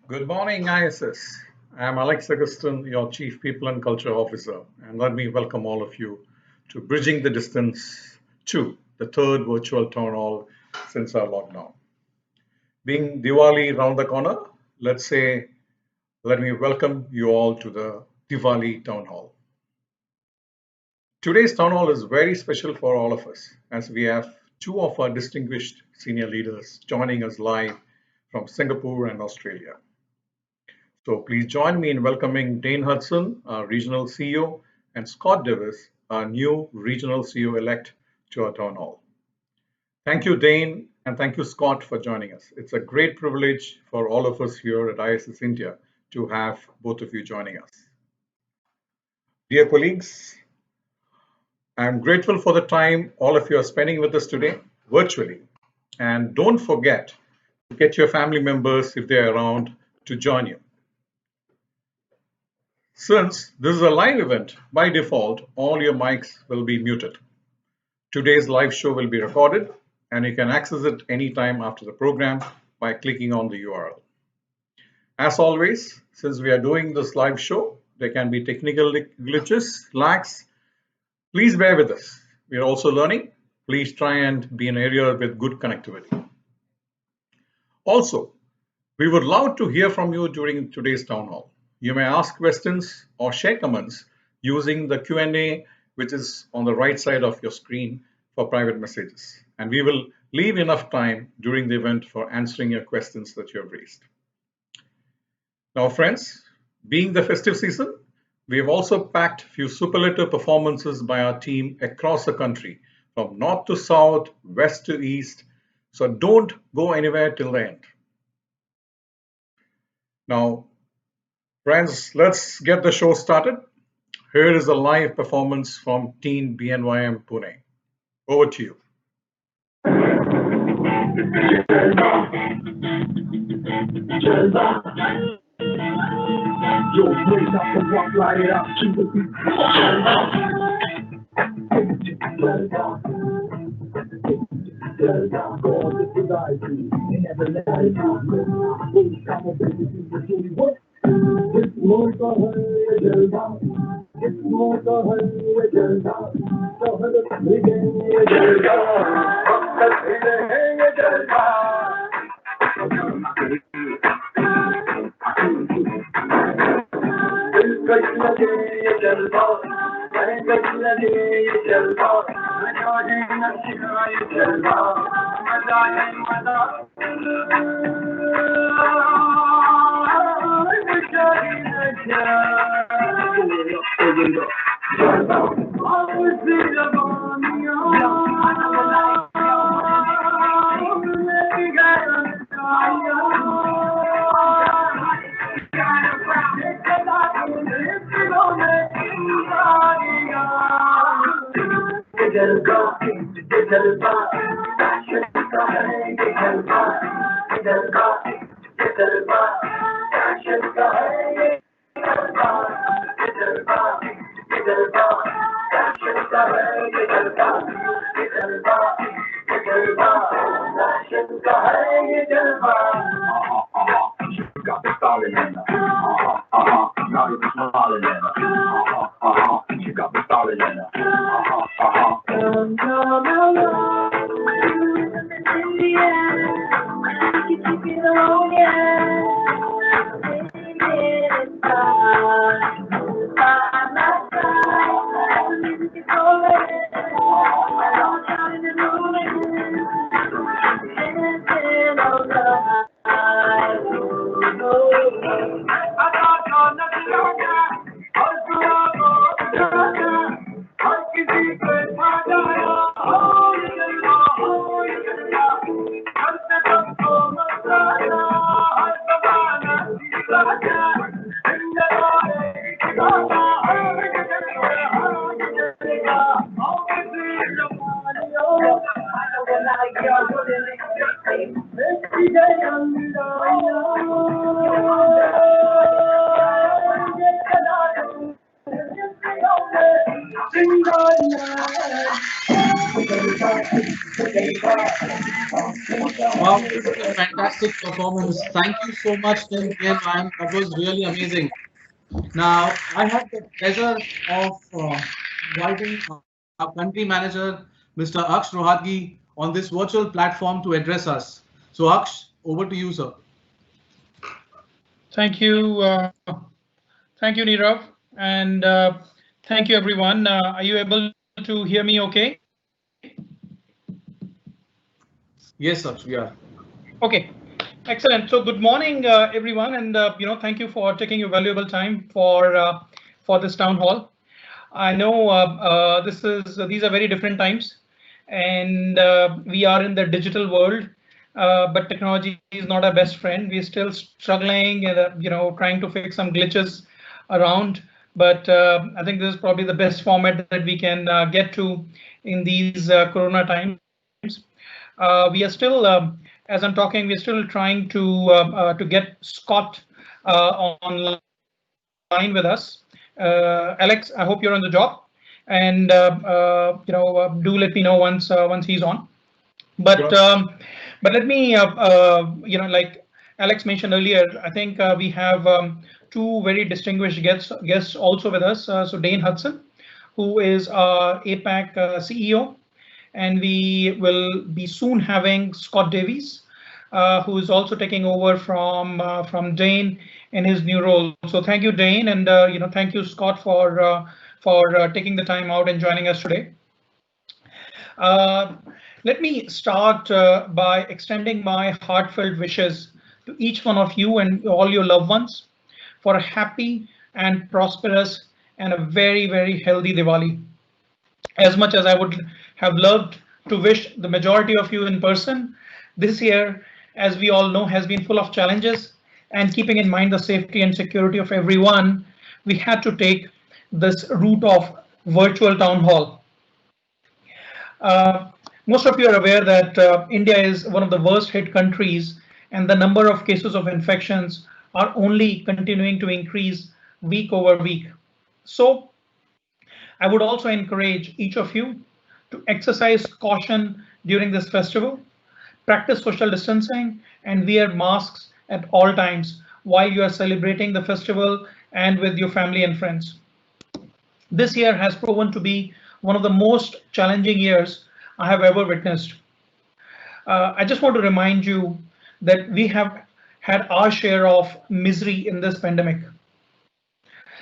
Good morning, ISS. I'm Alex Augustin, your Chief People and Culture Officer, and let me welcome all of you to Bridging the Distance 2, the third virtual town hall since our lockdown. Being Diwali round the corner, let's say, let me welcome you all to the Diwali town hall. Today's town hall is very special for all of us as we have two of our distinguished senior leaders joining us live from Singapore and Australia. So please join me in welcoming Dane Hudson, our regional CEO, and Scott Davis, our new regional CEO elect, to our town hall. Thank you, Dane, and thank you, Scott, for joining us. It's a great privilege for all of us here at ISS India to have both of you joining us. Dear colleagues, I'm grateful for the time all of you are spending with us today virtually. And don't forget to get your family members, if they're around, to join you. Since this is a live event, by default, all your mics will be muted. Today's live show will be recorded and you can access it anytime after the program by clicking on the URL. As always, since we are doing this live show, there can be technical glitches, lags. Please bear with us. We are also learning. Please try and be in an area with good connectivity. Also, we would love to hear from you during today's town hall. You may ask questions or share comments using the Q&A, which is on the right side of your screen for private messages. And we will leave enough time during the event for answering your questions that you have raised. Now, friends, being the festive season, we have also packed a few superlative performances by our team across the country, from north to south, west to east. So don't go anywhere till the end. Now, friends, let's get the show started. Here is a live performance from Teen BNYM Pune. Over to you. Yo, raise up the walk, light it up to the beat. Wow, this is a fantastic performance. Thank you so much, Tim. That was really amazing. Now, I have the pleasure of inviting our country manager, Mr. Aksh Rohatgi, on this virtual platform to address us. So, Aksh, over to you, sir. Thank you. Thank you, Nirav. And thank you, everyone. Are you able to hear me okay? Yes, Aksh, we are. Okay, excellent. So good morning, everyone. And, thank you for taking your valuable time for this town hall. I know these are very different times, and we are in the digital world. But technology is not our best friend. We're still struggling, and trying to fix some glitches around. But I think this is probably the best format that we can get to in these Corona times. We are still, as I'm talking, we're still trying to get Scott online with us. Alex, I hope you're on the job, and do let me know once he's on. But Sure. but let me like Alex mentioned earlier, I think we have two very distinguished guests also with us. So Dane Hudson, who is APAC CEO, and we will be soon having Scott Davies, who is also taking over from Dane in his new role. So thank you, Dane, and thank you, Scott, for taking the time out and joining us today. Uh, Let me start by extending my heartfelt wishes to each one of you and all your loved ones for a happy and prosperous and a very, very healthy Diwali. As much as I would have loved to wish the majority of you in person, this year, as we all know, has been full of challenges. And keeping in mind the safety and security of everyone, we had to take this route of virtual town hall. Uh, Most of you are aware that India is one of the worst hit countries, and the number of cases of infections are only continuing to increase week over week. So, I would also encourage each of you to exercise caution during this festival, practice social distancing, and wear masks at all times while you are celebrating the festival and with your family and friends. This year has proven to be one of the most challenging years I have ever witnessed. I just want to remind you that we have had our share of misery in this pandemic.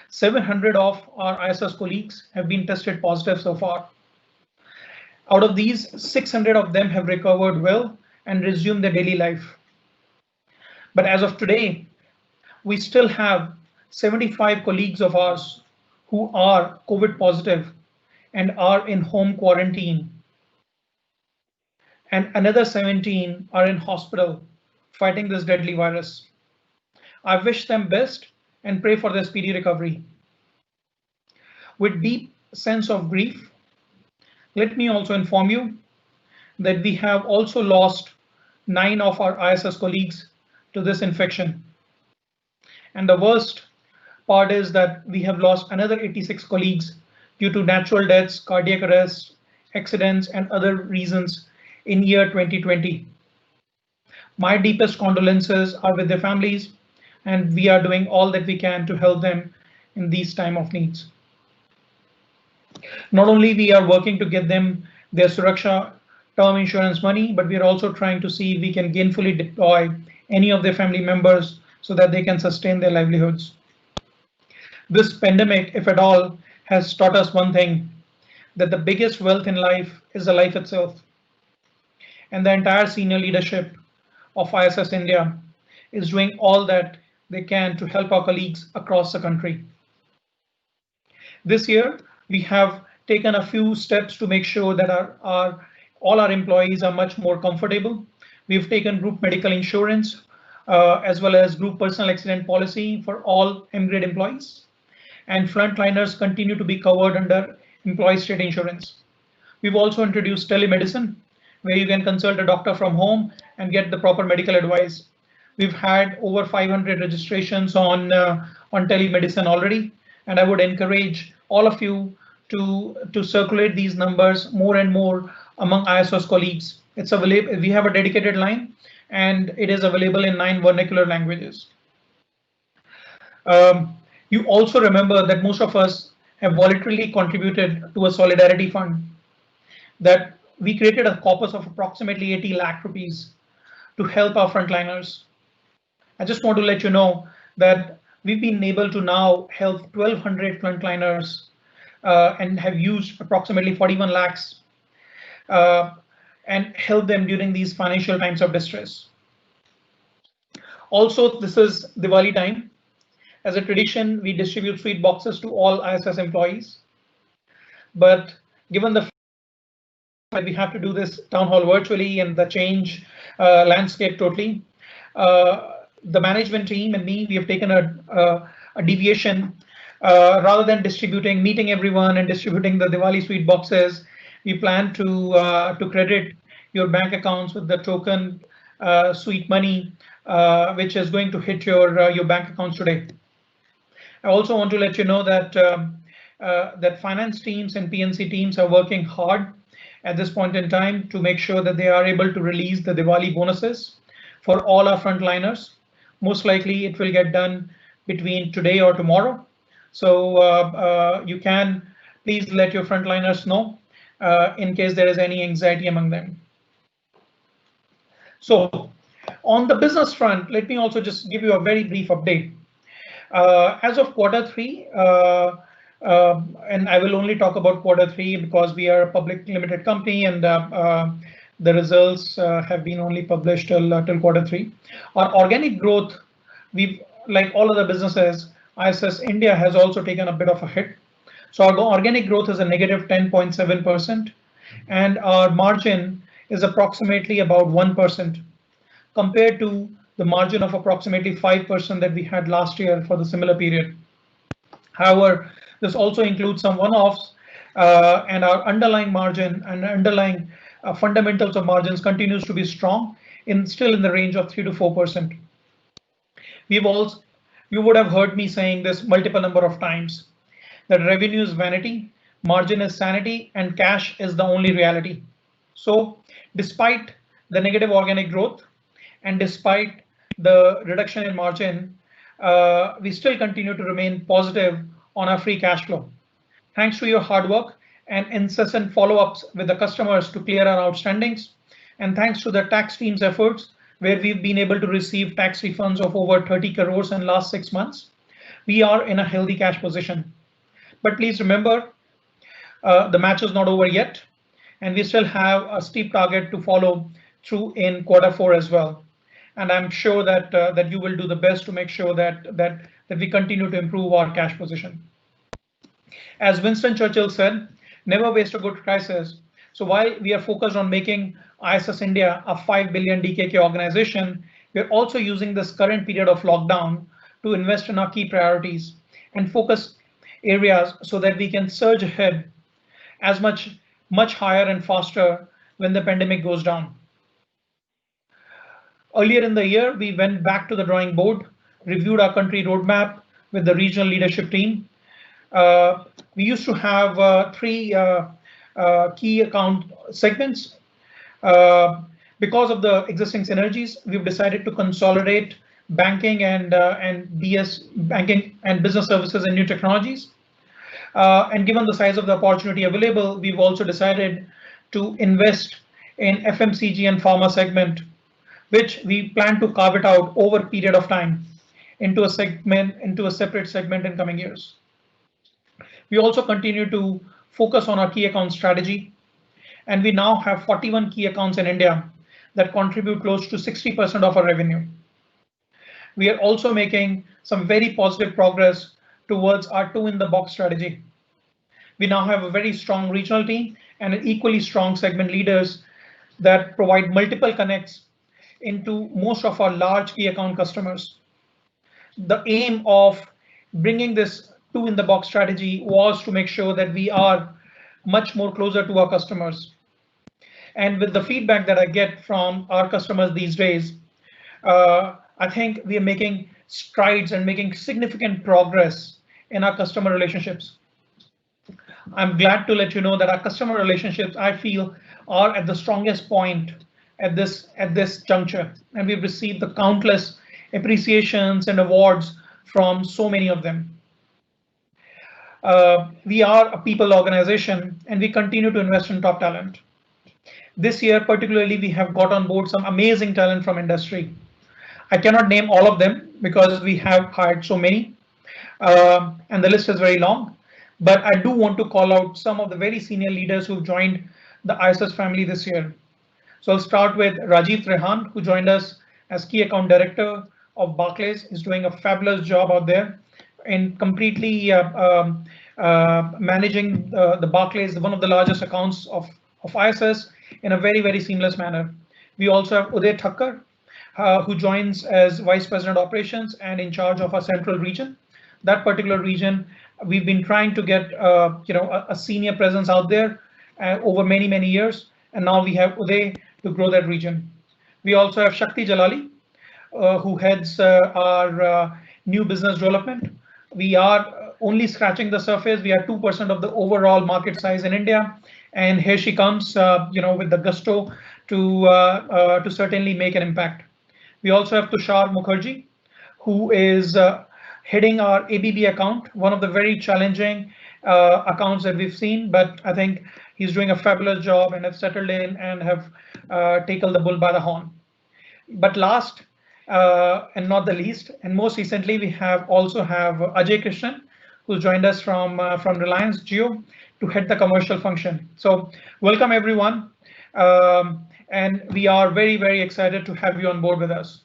700 of our ISS colleagues have been tested positive so far. Out of these, 600 of them have recovered well and resumed their daily life. But as of today, we still have 75 colleagues of ours who are COVID positive and are in home quarantine, and another 17 are in hospital fighting this deadly virus. I wish them best and pray for their speedy recovery. With deep sense of grief, let me also inform you that we have also lost 9 of our ISS colleagues to this infection. And the worst part is that we have lost another 86 colleagues due to natural deaths, cardiac arrests, accidents, and other reasons in year 2020. My deepest condolences are with their families, and we are doing all that we can to help them in these time of needs. Not only we are working to get them their Suraksha term insurance money, but we are also trying to see if we can gainfully deploy any of their family members so that they can sustain their livelihoods. This pandemic, if at all, has taught us one thing, that the biggest wealth in life is the life itself. And the entire senior leadership of ISS India is doing all that they can to help our colleagues across the country. This year, we have taken a few steps to make sure that all our employees are much more comfortable. We've taken group medical insurance as well as group personal accident policy for all M-grade employees. And frontliners continue to be covered under employee state insurance. We've also introduced telemedicine, where you can consult a doctor from home and get the proper medical advice. We've had over 500 registrations on telemedicine already, and I would encourage all of you to circulate these numbers more and more among ISO's colleagues. It's available. We have a dedicated line, and it is available in 9 vernacular languages. You also remember that most of us have voluntarily contributed to a solidarity fund, that we created a corpus of approximately 80 lakh rupees to help our frontliners. I just want to let you know that we've been able to now help 1,200 frontliners and have used approximately 41 lakhs uh, and help them during these financial times of distress. Also, this is Diwali time. As a tradition, we distribute sweet boxes to all ISS employees. But given the fact that we have to do this town hall virtually and the change landscape totally, the management team and me, we have taken a deviation. Rather than meeting everyone and distributing the Diwali sweet boxes, we plan to credit your bank accounts with the token sweet money, which is going to hit your bank accounts today. I also want to let you know that that finance teams and PNC teams are working hard at this point in time to make sure that they are able to release the Diwali bonuses for all our frontliners. Most likely it will get done between today or tomorrow. So you can please let your frontliners know in case there is any anxiety among them. So on the business front, let me also just give you a very brief update. As of Q3, and I will only talk about Q3 because we are a public limited company and the results have been only published till Q3. Our organic growth, like all other businesses, ISS India has also taken a bit of a hit. So our organic growth is a negative 10.7%, and our margin is approximately about 1% compared to the margin of approximately 5% that we had last year for the similar period. However, this also includes some one-offs, and our underlying margin and underlying fundamentals of margins continues to be strong, still in the range of 3 to 4%. You would have heard me saying this multiple number of times, that revenue is vanity, margin is sanity, and cash is the only reality. So despite the negative organic growth and despite the reduction in margin, we still continue to remain positive on our free cash flow. Thanks to your hard work and incessant follow-ups with the customers to clear our outstandings, and thanks to the tax team's efforts, where we've been able to receive tax refunds of over 30 crores in the last 6 months, we are in a healthy cash position. But please remember, the match is not over yet, and we still have a steep target to follow through in Q4 as well. And I'm sure that you will do the best to make sure that we continue to improve our cash position. As Winston Churchill said, never waste a good crisis. So while we are focused on making ISS India a 5 billion DKK organization, we're also using this current period of lockdown to invest in our key priorities and focus areas so that we can surge ahead as much higher and faster when the pandemic goes down. Earlier in the year, we went back to the drawing board, reviewed our country roadmap with the regional leadership team. We used to have 3 key account segments. Because of the existing synergies, we've decided to consolidate banking and banking and business services and new technologies. And given the size of the opportunity available, we've also decided to invest in FMCG and pharma segment, which we plan to carve it out over a period of time into a separate segment in coming years. We also continue to focus on our key account strategy, and we now have 41 key accounts in India that contribute close to 60% of our revenue. We are also making some very positive progress towards our 2 in the box strategy. We now have a very strong regional team and an equally strong segment leaders that provide multiple connects into most of our large key account customers. The aim of bringing this 2 in the box strategy was to make sure that we are much more closer to our customers. And with the feedback that I get from our customers these days, I think we are making strides and making significant progress in our customer relationships. I'm glad to let you know that our customer relationships, I feel, are at the strongest point at this juncture, and we've received the countless appreciations and awards from so many of them. We are a people organization, and we continue to invest in top talent. This year, particularly, we have got on board some amazing talent from industry. I cannot name all of them because we have hired so many, and the list is very long. But I do want to call out some of the very senior leaders who've joined the ISS family this year. So I'll start with Rajiv Trehan, who joined us as Key Account Director of Barclays. He's doing a fabulous job out there in completely managing the Barclays, one of the largest accounts of ISS, in a very, very seamless manner. We also have Uday Thakkar, who joins as Vice President Operations and in charge of our central region. That particular region, we've been trying to get a senior presence out there over many, many years, and now we have Uday to grow that region. We also have Shakti Jalali, who heads our new business development. We are only scratching the surface. We are 2% of the overall market size in India, and here she comes, with the gusto to certainly make an impact. We also have Tushar Mukherjee, who is heading our ABB account, one of the very challenging accounts that we've seen, but I think he's doing a fabulous job and have settled in and have taken the bull by the horn. But last and not the least, and most recently, we also have Ajay Krishnan, who joined us from Reliance Jio to head the commercial function. So welcome everyone, and we are very, very excited to have you on board with us.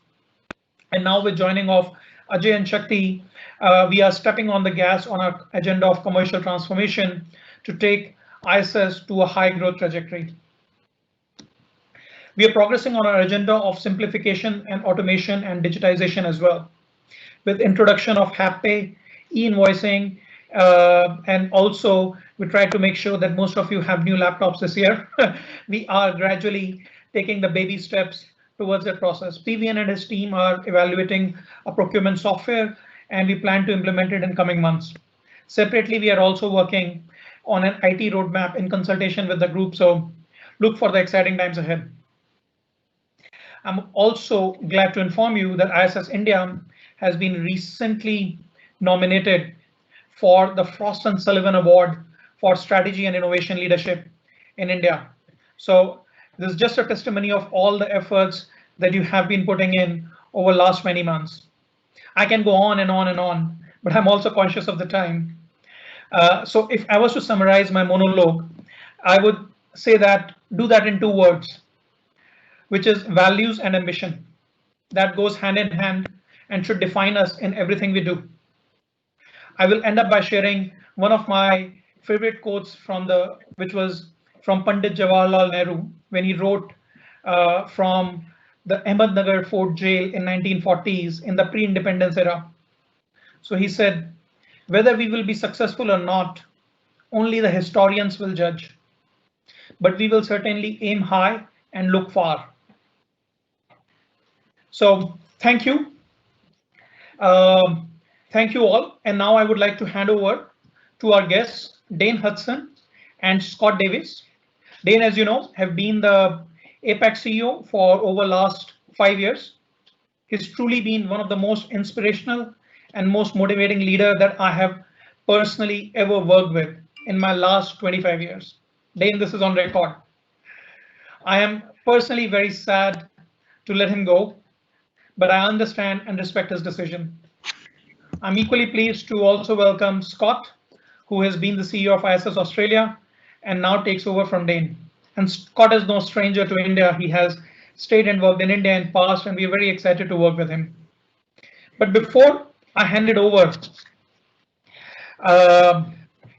And now with joining of Ajay and Shakti, we are stepping on the gas on our agenda of commercial transformation to take ISS to a high growth trajectory. We are progressing on our agenda of simplification and automation and digitization as well, with introduction of HapPay, e-invoicing, and also we try to make sure that most of you have new laptops this year. We are gradually taking the baby steps towards that process. PVN and his team are evaluating a procurement software, and we plan to implement it in coming months. Separately, we are also working on an IT roadmap in consultation with the group, so look for the exciting times ahead. I'm also glad to inform you that ISS India has been recently nominated for the Frost & Sullivan Award for Strategy and Innovation Leadership in India. So this is just a testimony of all the efforts that you have been putting in over the last many months. I can go on and on and on, but I'm also conscious of the time. So if I was to summarize my monologue, I would say that do that in 2 words, which is values and ambition. That goes hand in hand and should define us in everything we do. I will end up by sharing one of my favorite quotes which was from Pandit Jawaharlal Nehru when he wrote from the Ahmednagar Fort jail in 1940s in the pre-independence era. So he said, whether we will be successful or not, only the historians will judge. But we will certainly aim high and look far. So thank you. Thank you all. And now I would like to hand over to our guests, Dane Hudson and Scott Davis. Dane, as you know, have been the APAC CEO for over the last 5 years. He's truly been one of the most inspirational and most motivating leader that I have personally ever worked with in my last 25 years. Dane, this is on record. I am personally very sad to let him go, but I understand and respect his decision. I'm equally pleased to also welcome Scott, who has been the CEO of ISS Australia and now takes over from Dane. And Scott is no stranger to India. He has stayed and worked in India in past, and we're very excited to work with him. But before I hand it over,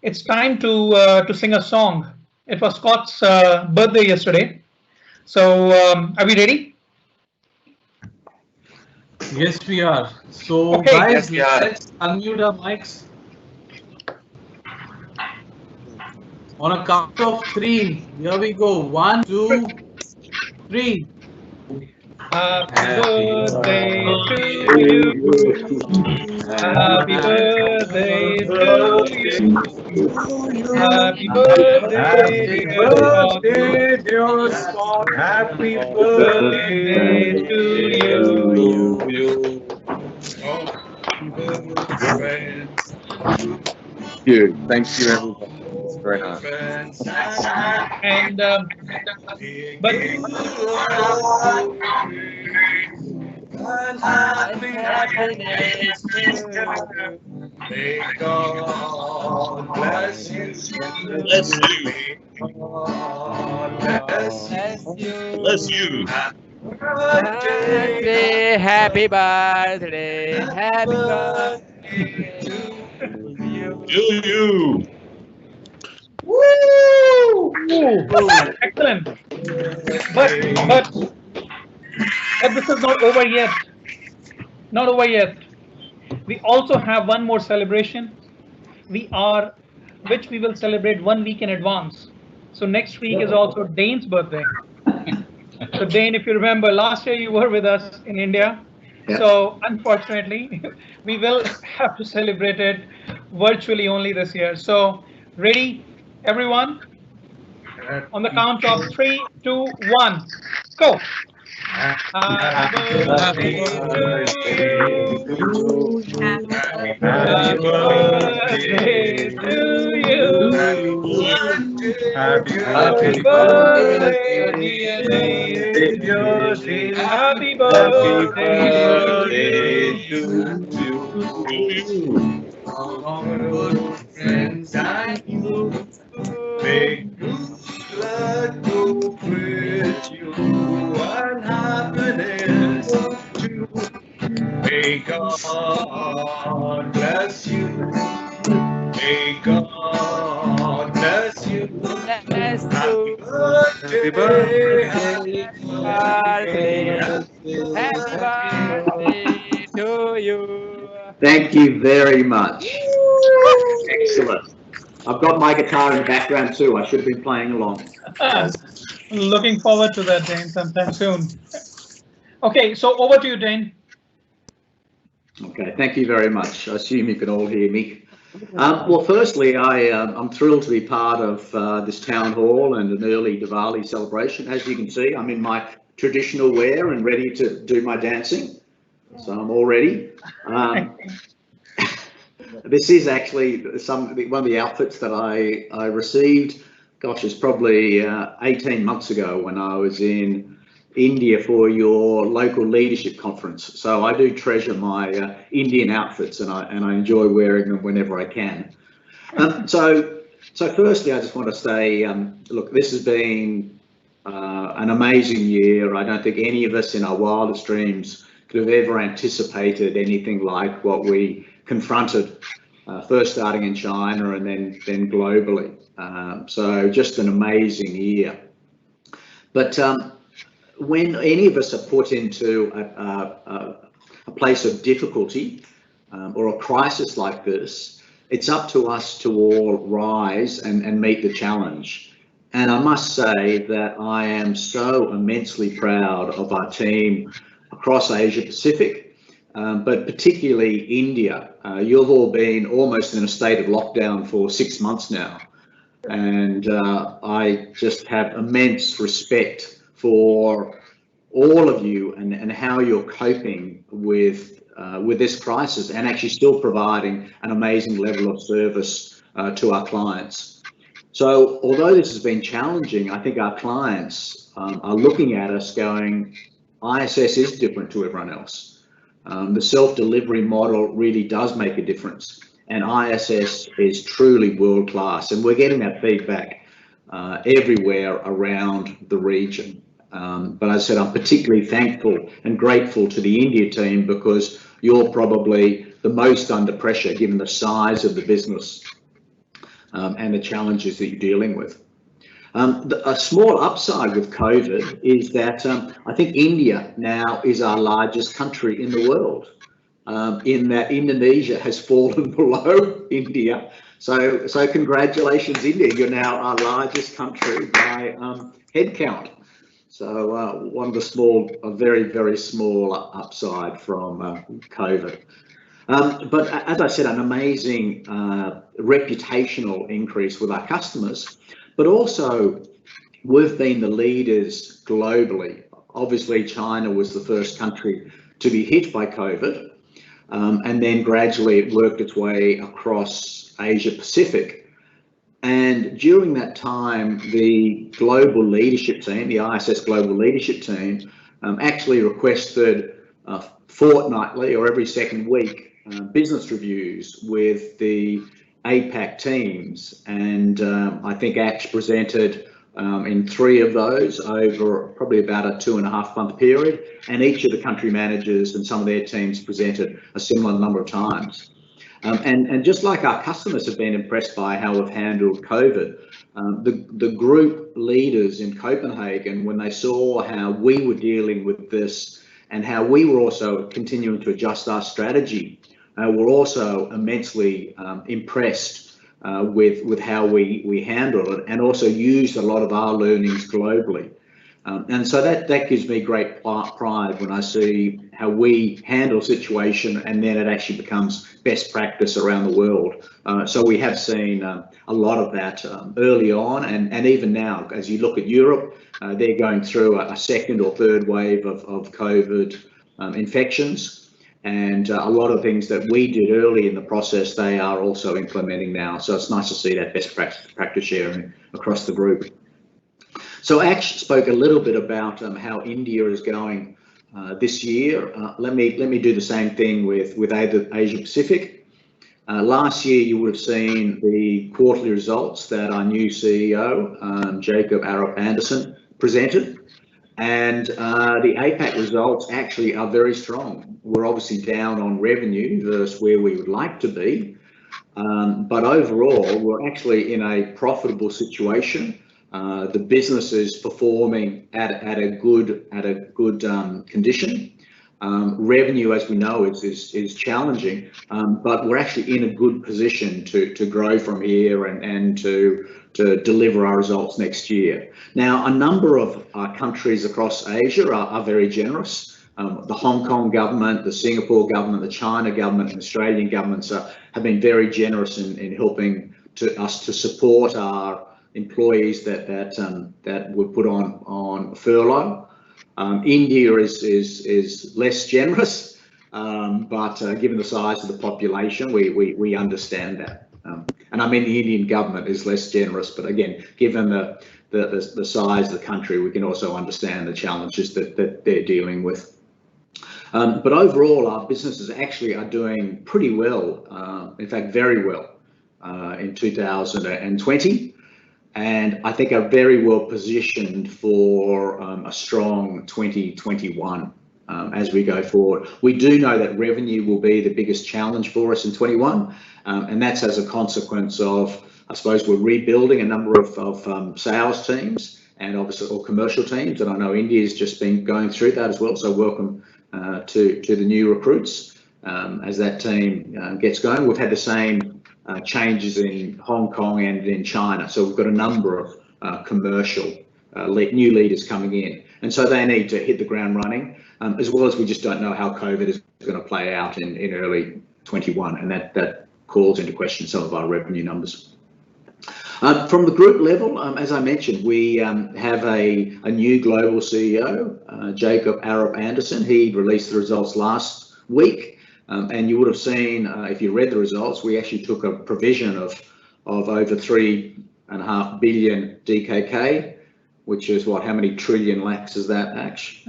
it's time to sing a song. It was Scott's birthday yesterday. So are we ready? Yes, we are. So Okay. guys, Yes, let's unmute our mics. On a count of 3, here we go. 1, 2, 3. Happy birthday to you. Happy birthday to you. Happy birthday, Happy dear Scott. birthday, dear Scott. Happy Birthday birthday to to you. you. Thank you, everybody. It's very nice. And but Happiness to you. May God bless you. Bless you. God bless Bless you. Bless you. you. Birthday. Happy birthday, happy Birthday birthday to to you. To you. Woo! excellent. But but but this is not over yet. Not over yet. We also have one more celebration. Which we will celebrate 1 week in advance. So next week is also Dane's birthday. So Dane, if you remember, last year you were with us in India. So unfortunately, we will have to celebrate it virtually only this year. So ready, everyone? On the count of 3, 2, 1, go. Happy Happy birthday to birthday you. to you. Happy Happy birthday birthday to to you. you. Happy Happy birthday, dear Dane. birthday, dear Dave. Happy Happy birthday to birthday you. to To you. you. Good friends and you. May good luck go with you and happiness too. May God bless you. May God bless you. Bless Happy you. birthday. Birthday, happy Happy birthday to you. Thank you very much. Excellent. I've got my guitar in the background too. I should have been playing along. Looking forward to that, Dane, sometime soon. Okay, so over to you, Dane. Okay, thank you very much. I assume you can all hear me. Well, firstly, I'm thrilled to be part of this town hall and an early Diwali celebration. As you can see, I'm in my traditional wear and ready to do my dancing. So I'm all ready. This is actually one of the outfits that I received. Gosh, it's probably 18 months ago when I was in India for your local leadership conference. So I do treasure my Indian outfits, and I enjoy wearing them whenever I can. So firstly, I just want to say, look, this has been an amazing year. I don't think any of us in our wildest dreams could have ever anticipated anything like what we confronted, first starting in China and then globally. So just an amazing year. But when any of us are put into a place of difficulty or a crisis like this, it's up to us to all rise and meet the challenge. And I must say that I am so immensely proud of our team across Asia Pacific, but particularly India. You've all been almost in a state of lockdown for 6 months now. And I just have immense respect for all of you and how you're coping with this crisis and actually still providing an amazing level of service to our clients. So although this has been challenging, I think our clients are looking at us going, ISS is different to everyone else. The self-delivery model really does make a difference, and ISS is truly world-class, and we're getting that feedback everywhere around the region. But as I said, I'm particularly thankful and grateful to the India team because you're probably the most under pressure given the size of the business and the challenges that you're dealing with. A small upside with COVID is that I think India now is our largest country in the world, in that Indonesia has fallen below India. So congratulations, India. You're now our largest country by head count. So one of the a very, very small upside from COVID. But as I said, an amazing reputational increase with our customers, but also we've been the leaders globally. Obviously, China was the first country to be hit by COVID, and then gradually it worked its way across Asia Pacific. And during that time, the global leadership team, the ISS global leadership team, actually requested fortnightly or every second week business reviews with the APAC teams. And I think ACT presented in 3 of those over probably about a 2.5 month period. And each of the country managers and some of their teams presented a similar number of times. And just like our customers have been impressed by how we've handled COVID, the group leaders in Copenhagen, when they saw how we were dealing with this and how we were also continuing to adjust our strategy, were also immensely impressed with how we handled it, and also used a lot of our learnings globally. And so that gives me great pride when I see how we handle a situation and then it actually becomes best practice around the world. So we have seen a lot of that early on, and even now, as you look at Europe, they're going through a second or third wave of COVID infections. And a lot of things that we did early in the process, they are also implementing now. So it's nice to see that best practice sharing across the group. So Ash spoke a little bit about how India is going this year. Let me do the same thing with Asia Pacific. Last year, you would have seen the quarterly results that our new CEO, Jacob Aarup-Andersen, presented. And the APAC results actually are very strong. We're obviously down on revenue versus where we would like to be. But overall, we're actually in a profitable situation. The business is performing at a good condition. Revenue, as we know, is challenging, but we're actually in a good position to grow from here and to deliver our results next year. Now, a number of countries across Asia are very generous. The Hong Kong government, the Singapore government, the China government, and Australian governments have been very generous in helping us to support our employees that were put on furlough. India is less generous, but given the size of the population, we understand that. And I mean, the Indian government is less generous, but again, given the size of the country, we can also understand the challenges that they're dealing with. But overall, our businesses actually are doing pretty well, in fact, very well in 2020. And I think are very well positioned for a strong 2021 as we go forward. We do know that revenue will be the biggest challenge for us in 21, and that's as a consequence of, I suppose, we're rebuilding a number of sales teams and obviously all commercial teams, and I know India's just been going through that as well. So welcome to the new recruits as that team gets going. We've had the same changes in Hong Kong and in China. So we've got a number of commercial new leaders coming in. And so they need to hit the ground running, as well as we just don't know how COVID is going to play out in early 21. And that calls into question some of our revenue numbers. From the group level, as I mentioned, we have a new global CEO, Jacob Aarup-Andersen. He released the results last week. And you would have seen, if you read the results, we actually took a provision of over 3.5 billion DKK, which is what, how many trillion lakhs is that, Ash?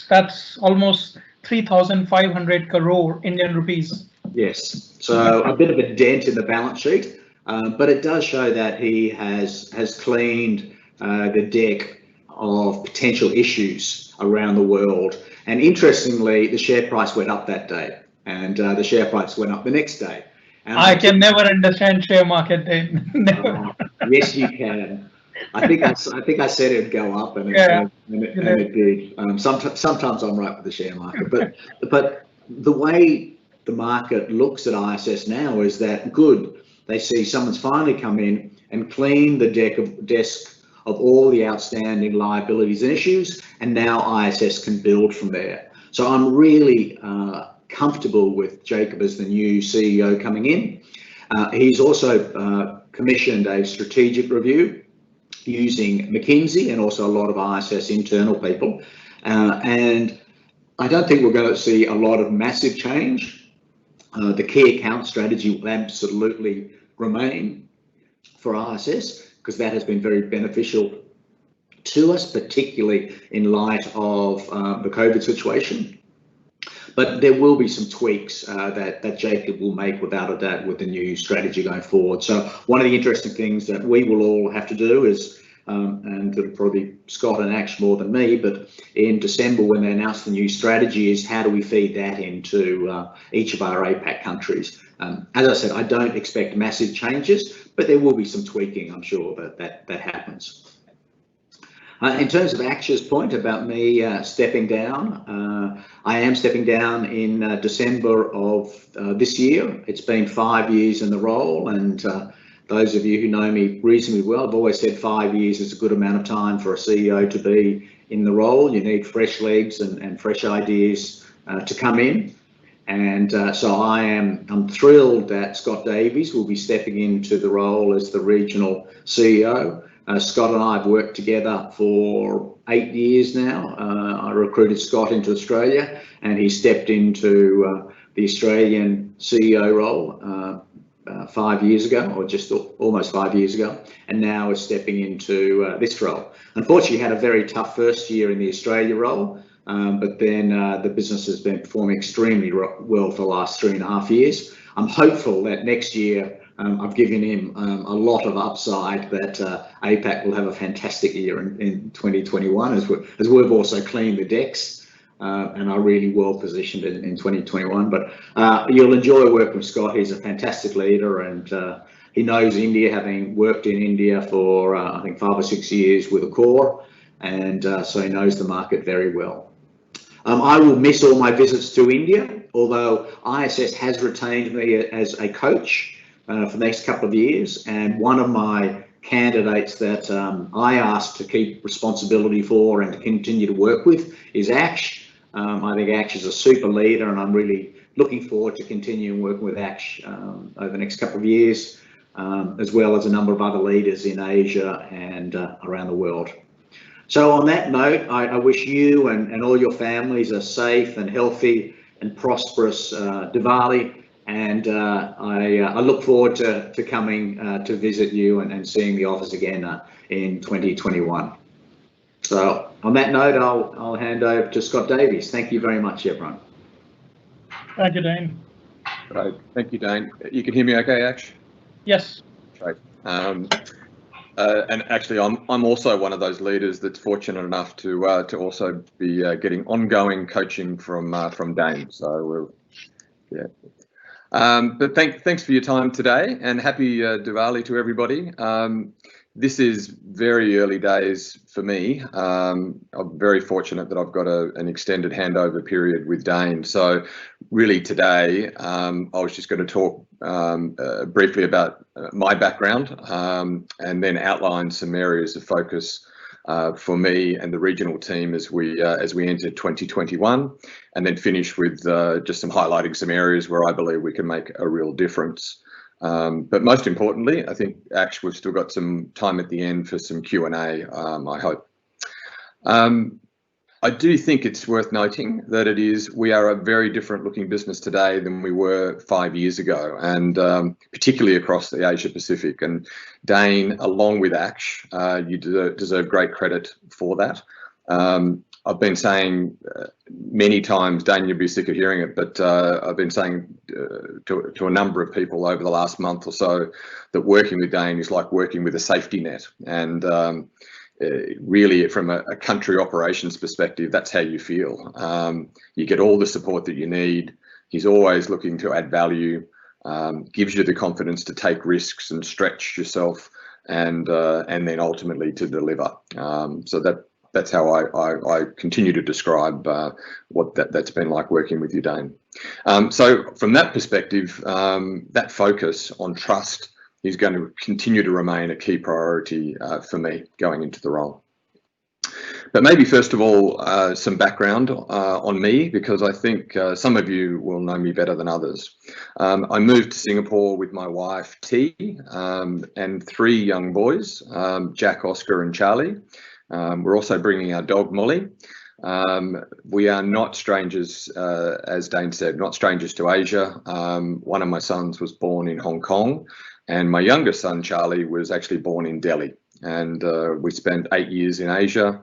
That's almost 3,500 crore Indian rupees. Yes, so a bit of a dent in the balance sheet, but it does show that he has cleaned the deck of potential issues around the world. And interestingly, the share price went up that day, and the share price went up the next day. And I can never understand share market then. Never. Yes, you can. I think I said it'd go up, and it did. Sometimes I'm right with the share market, but the way the market looks at ISS now is that good. They see someone's finally come in and cleaned the desk of all the outstanding liabilities and issues, and now ISS can build from there. So I'm really comfortable with Jacob as the new CEO coming in. He's also commissioned a strategic review using McKinsey and also a lot of ISS internal people. And I don't think we're going to see a lot of massive change. The key account strategy will absolutely remain for ISS because that has been very beneficial to us, particularly in light of the COVID situation. But there will be some tweaks that Jacob will make without a doubt with the new strategy going forward. So one of the interesting things that we will all have to do is, and it'll probably Scott and Ash more than me, but in December when they announce the new strategy is how do we feed that into each of our APAC countries. As I said, I don't expect massive changes, but there will be some tweaking, I'm sure, that happens. In terms of Aksh's point about me stepping down, I am stepping down in December of this year. It's been 5 years in the role, and those of you who know me reasonably well, I've always said 5 years is a good amount of time for a CEO to be in the role. You need fresh legs and fresh ideas to come in. And so I'm thrilled that Scott Davies will be stepping into the role as the regional CEO. Scott and I have worked together for 8 years now. I recruited Scott into Australia and he stepped into the Australian CEO role 5 years ago, or just almost 5 years ago, and now is stepping into this role. Unfortunately, he had a very tough first year in the Australia role, but then the business has been performing extremely well for the last 3.5 years. I'm hopeful that next year I've given him a lot of upside that APAC will have a fantastic year in 2021 as we've also cleaned the decks and are really well positioned in 2021. But you'll enjoy working with Scott. He's a fantastic leader and he knows India, having worked in India for I think 5 or 6 years with Accor, and so he knows the market very well. I will miss all my visits to India, although ISS has retained me as a coach for the next couple of years, and one of my candidates that I asked to keep responsibility for and to continue to work with is Ash. I think Ash is a super leader and I'm really looking forward to continuing working with Ash over the next couple of years, as well as a number of other leaders in Asia and around the world. So on that note, I wish you and all your families a safe and healthy and prosperous Diwali. And I look forward to coming to visit you and seeing the office again in 2021. So on that note, I'll hand over to Scott Davies. Thank you very much, everyone. Thank you, Dane. Right. Thank you, Dane. You can hear me okay, Ash? Yes. Great. And actually, I'm also one of those leaders that's fortunate enough to also be getting ongoing coaching from Dane. So yeah. But thanks for your time today, and happy Diwali to everybody. This is very early days for me. I'm very fortunate that I've got an extended handover period with Dane. So really today, I was just going to talk briefly about my background and then outline some areas of focus for me and the regional team as we enter 2021, and then finish with just highlighting some areas where I believe we can make a real difference. But most importantly, I think actually we've still got some time at the end for some Q&A, I hope. I do think it's worth noting that we are a very different looking business today than we were 5 years ago, and particularly across the Asia Pacific. And Dane, along with Ash, you deserve great credit for that. I've been saying many times, Dane, you'll be sick of hearing it, but I've been saying to a number of people over the last month or so that working with Dane is like working with a safety net. And really, from a country operations perspective, that's how you feel. You get all the support that you need. He's always looking to add value, gives you the confidence to take risks and stretch yourself, and then ultimately to deliver. So that's how I continue to describe what that's been like working with you, Dane. So from that perspective, that focus on trust is going to continue to remain a key priority for me going into the role. But maybe first of all, some background on me, because I think some of you will know me better than others. I moved to Singapore with my wife, T, and 3 young boys, Jack, Oscar and Charlie. We're also bringing our dog, Molly. We are not strangers, as Dane said, not strangers to Asia. One of my sons was born in Hong Kong, and my youngest son, Charlie, was actually born in Delhi. And we spent 8 years in Asia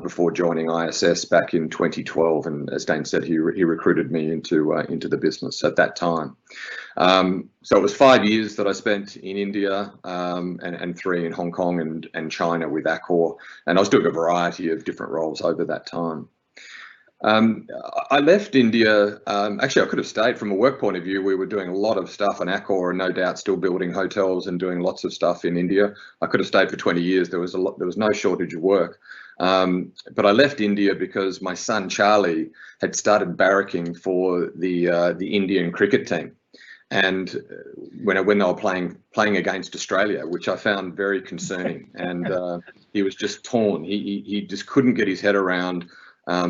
before joining ISS back in 2012. And as Dane said, he recruited me into the business at that time. So it was 5 years that I spent in India, and 3 in Hong Kong and China with Accor. And I was doing a variety of different roles over that time. I left India, actually I could have stayed from a work point of view. We were doing a lot of stuff on Accor and no doubt still building hotels and doing lots of stuff in India. I could have stayed for 20 years. There was no shortage of work. But I left India because my son Charlie had started barracking for the Indian cricket team. And when they were playing against Australia, which I found very concerning, and he was just torn. He just couldn't get his head around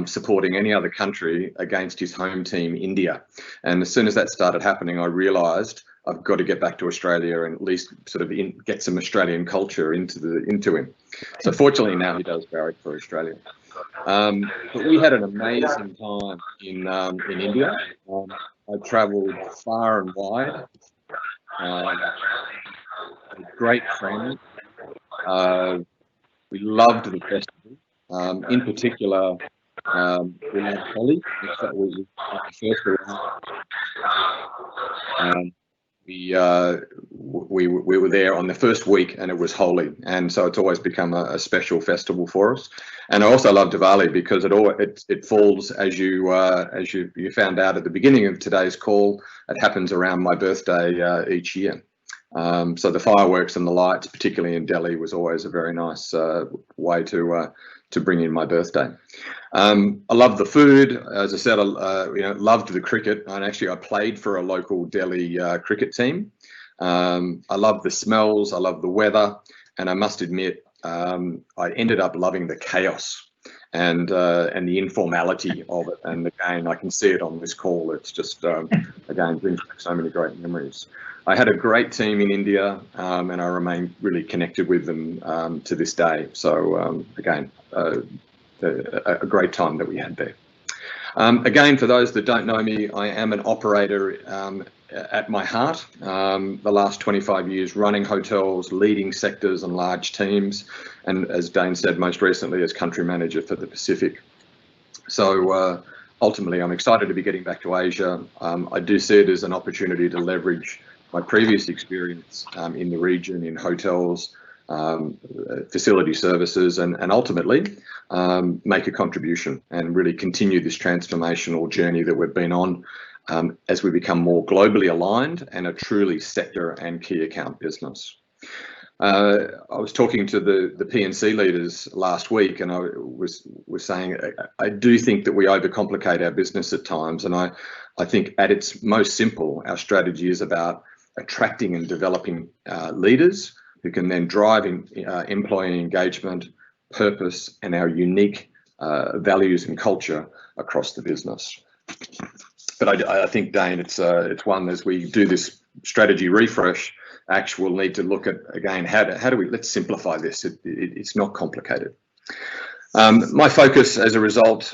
supporting any other country against his home team, India. And as soon as that started happening, I realised I've got to get back to Australia and at least sort of get some Australian culture into him. So fortunately now he does barrack for Australia. But we had an amazing time in India. I travelled far and wide. Great friends. We loved the festival. In particular, we had Holi, which was our first around. We were there on the first week, and it was Holi, and so it's always become a special festival for us. And I also love Diwali because it falls, as you found out at the beginning of today's call, it happens around my birthday each year. So the fireworks and the lights, particularly in Delhi, was always a very nice way to bring in my birthday. I love the food, as I said. Loved the cricket, and actually I played for a local Delhi cricket team. I love the smells, I love the weather, and I must admit, I ended up loving the chaos and the informality of it. And again, I can see it on this call. It's just again brings back so many great memories. I had a great team in India, and I remain really connected with them to this day. So again, a great time that we had there. Again, for those that don't know me, I am an operator at my heart. The last 25 years running hotels, leading sectors and large teams, and as Dane said, most recently as country manager for the Pacific. So ultimately, I'm excited to be getting back to Asia. I do see it as an opportunity to leverage my previous experience in the region, in hotels, facility services, and ultimately make a contribution and really continue this transformational journey that we've been on as we become more globally aligned and a truly sector and key account business. I was talking to the P&C leaders last week, and I was saying I do think that we overcomplicate our business at times, and I think at its most simple, our strategy is about attracting and developing leaders who can then drive employee engagement, purpose, and our unique values and culture across the business. But I think, Dane, it's one, as we do this strategy refresh, actually we'll need to look at, again, how do we, let's simplify this. It's not complicated. My focus as a result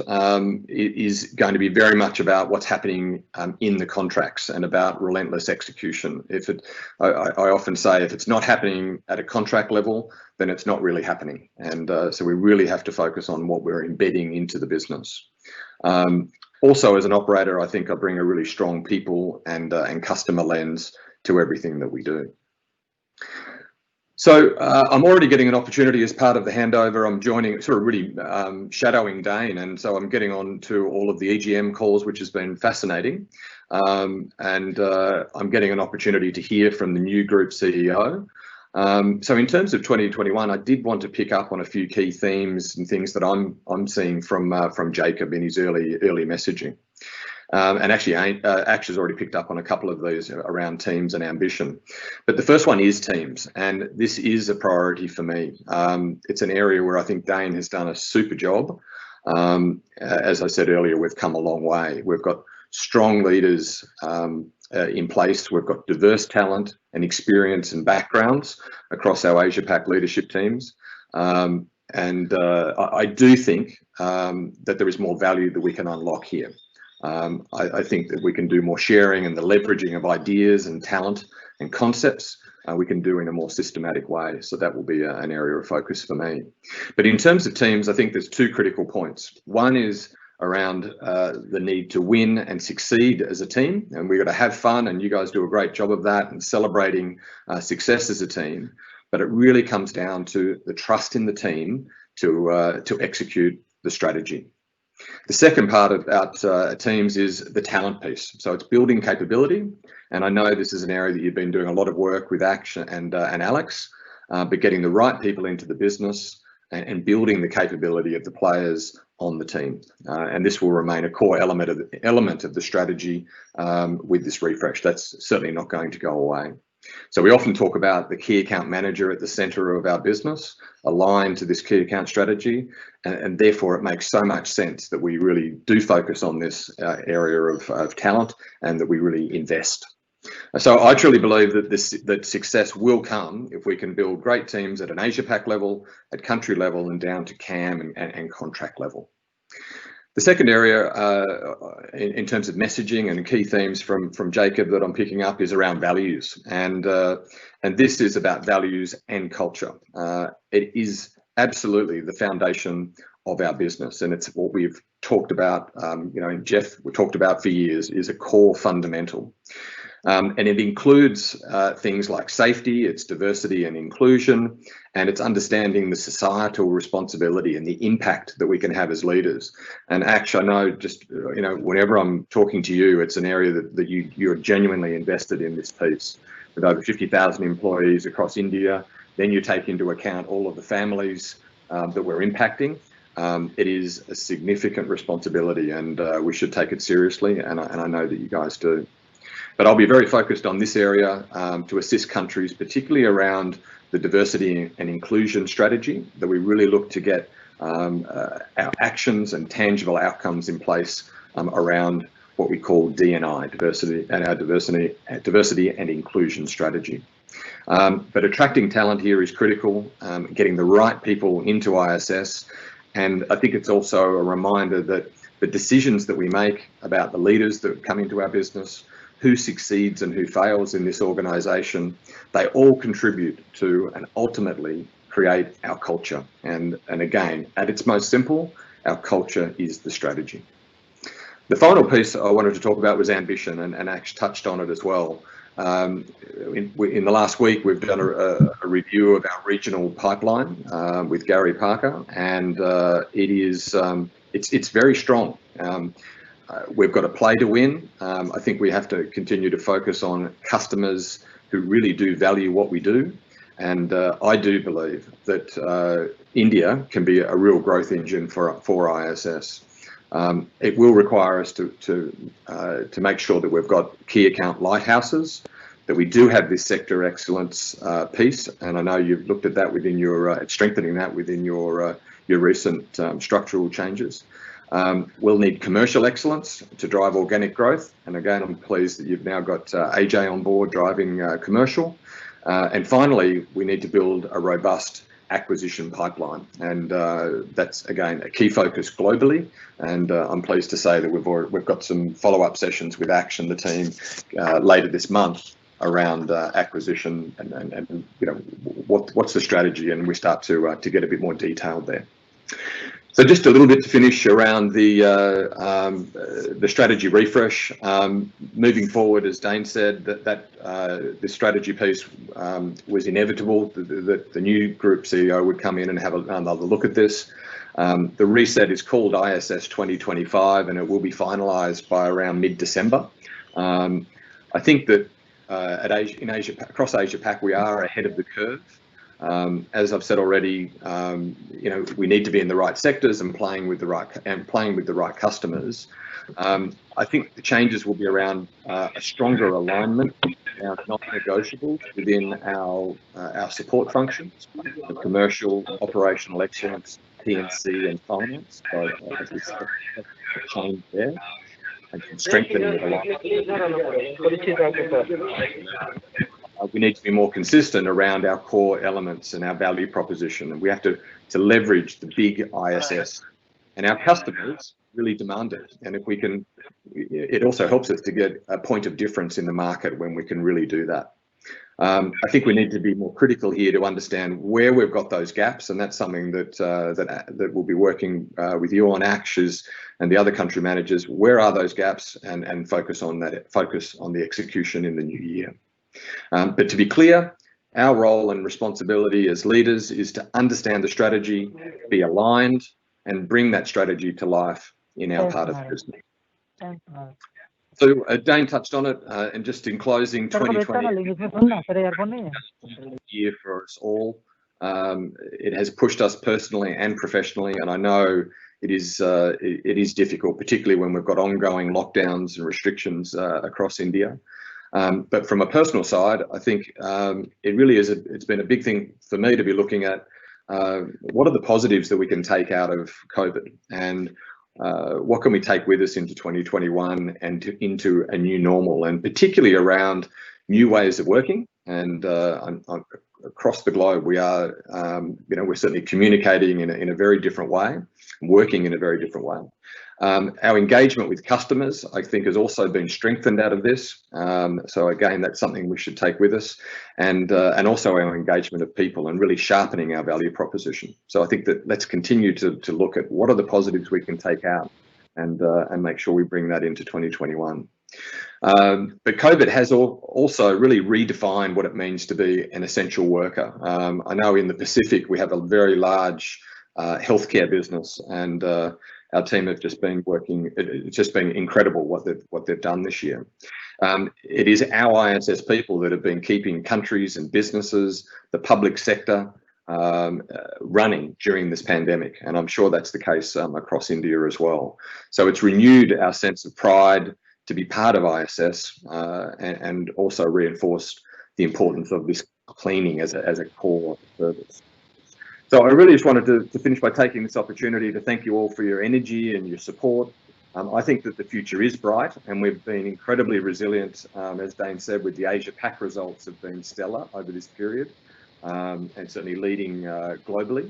is going to be very much about what's happening in the contracts and about relentless execution. I often say if it's not happening at a contract level, then it's not really happening. And so we really have to focus on what we're embedding into the business. Also, as an operator, I think I bring a really strong people and customer lens to everything that we do. So I'm already getting an opportunity as part of the handover. I'm joining, sort of really shadowing Dane, and so I'm getting on to all of the EGM calls, which has been fascinating. And I'm getting an opportunity to hear from the new group CEO. So in terms of 2021, I did want to pick up on a few key themes and things that I'm seeing from Jacob in his early messaging. And actually, Ash has already picked up on a couple of these around teams and ambition. But the first one is teams, and this is a priority for me. It's an area where I think Dane has done a super job. As I said earlier, we've come a long way. We've got strong leaders in place. We've got diverse talent and experience and backgrounds across our Asia Pac leadership teams. I do think that there is more value that we can unlock here. I think that we can do more sharing and the leveraging of ideas and talent and concepts we can do in a more systematic way. So that will be an area of focus for me. But in terms of teams, I think there's two critical points. One is around the need to win and succeed as a team, and we've got to have fun, and you guys do a great job of that and celebrating success as a team. But it really comes down to the trust in the team to execute the strategy. The second part about teams is the talent piece. So it's building capability. And I know this is an area that you've been doing a lot of work with Ash and Alex, but getting the right people into the business and building the capability of the players on the team. And this will remain a core element of the strategy with this refresh. That's certainly not going to go away. So we often talk about the key account manager at the center of our business, aligned to this key account strategy, and therefore it makes so much sense that we really do focus on this area of talent and that we really invest. So I truly believe that success will come if we can build great teams at an Asia Pac level, at country level, and down to CAM and contract level. The second area in terms of messaging and key themes from Jacob that I'm picking up is around values, and this is about values and culture. It is absolutely the foundation of our business, and it's what we've talked about. Jeff, we talked about for years, is a core fundamental. And it includes things like safety, it's diversity and inclusion, and it's understanding the societal responsibility and the impact that we can have as leaders. And actually, I know just, whenever I'm talking to you, it's an area that you're genuinely invested in this piece. With over 50,000 employees across India, then you take into account all of the families that we're impacting. It is a significant responsibility, and we should take it seriously, and I know that you guys do. But I'll be very focused on this area to assist countries, particularly around the diversity and inclusion strategy, that we really look to get our actions and tangible outcomes in place around what we call D&I, diversity and inclusion strategy. But attracting talent here is critical, getting the right people into ISS. And I think it's also a reminder that the decisions that we make about the leaders that come into our business, who succeeds and who fails in this organisation, they all contribute to and ultimately create our culture. And again, at its most simple, our culture is the strategy. The final piece I wanted to talk about was ambition, and Ash touched on it as well. In the last week, we've done a review of our regional pipeline with Gary Parker, and it's very strong. We've got a play to win. I think we have to continue to focus on customers who really do value what we do. And I do believe that India can be a real growth engine for ISS. It will require us to make sure that we've got key account lighthouses, that we do have this sector excellence piece. And I know you've looked at that within your, strengthening that within your recent structural changes. We'll need commercial excellence to drive organic growth. And again, I'm pleased that you've now got AJ on board driving commercial. And finally, we need to build a robust acquisition pipeline. And that's, again, a key focus globally. And I'm pleased to say that we've got some follow-up sessions with Ash and the team later this month around acquisition and what's the strategy, and we start to get a bit more detailed there. So just a little bit to finish around the strategy refresh. Moving forward, as Dane said, this strategy piece was inevitable, that the new group CEO would come in and have another look at this. The reset is called ISS 2025, and it will be finalised by around mid-December. I think that across Asia Pac, we are ahead of the curve. As I've said already, we need to be in the right sectors and playing with the right customers. I think the changes will be around a stronger alignment around non-negotiables within our support functions, the commercial, operational excellence, P&C and finance. So as we said, a change there and strengthening the alignment. We need to be more consistent around our core elements and our value proposition, and we have to leverage the big ISS, and our customers really demand it. And if we can, it also helps us to get a point of difference in the market when we can really do that. I think we need to be more critical here to understand where we've got those gaps, and that's something that we'll be working with you on ACTS and the other country managers. Where are those gaps, and focus on that. Focus on the execution in the new year. But to be clear, our role and responsibility as leaders is to understand the strategy, be aligned, and bring that strategy to life in our part of the business. So Dane touched on it, and just in closing, 2020 year for us all. It has pushed us personally and professionally, and I know it is difficult, particularly when we've got ongoing lockdowns and restrictions across India. But from a personal side, I think it really is. It's been a big thing for me to be looking at what are the positives that we can take out of COVID, and what can we take with us into 2021 and into a new normal, and particularly around new ways of working. And across the globe, we are, we're certainly communicating in a very different way, working in a very different way. Our engagement with customers, I think, has also been strengthened out of this. So again, that's something we should take with us, and also our engagement of people and really sharpening our value proposition. So I think that let's continue to look at what are the positives we can take out, and make sure we bring that into 2021. But COVID has also really redefined what it means to be an essential worker. I know in the Pacific we have a very large healthcare business, and our team have just been working. It's just been incredible what they've done this year. It is our ISS people that have been keeping countries and businesses, the public sector, running during this pandemic, and I'm sure that's the case across India as well. So it's renewed our sense of pride to be part of ISS, and also reinforced the importance of this cleaning as a core service. So I really just wanted to finish by taking this opportunity to thank you all for your energy and your support. I think that the future is bright, and we've been incredibly resilient, as Dane said, with the Asia Pac results have been stellar over this period, and certainly leading globally.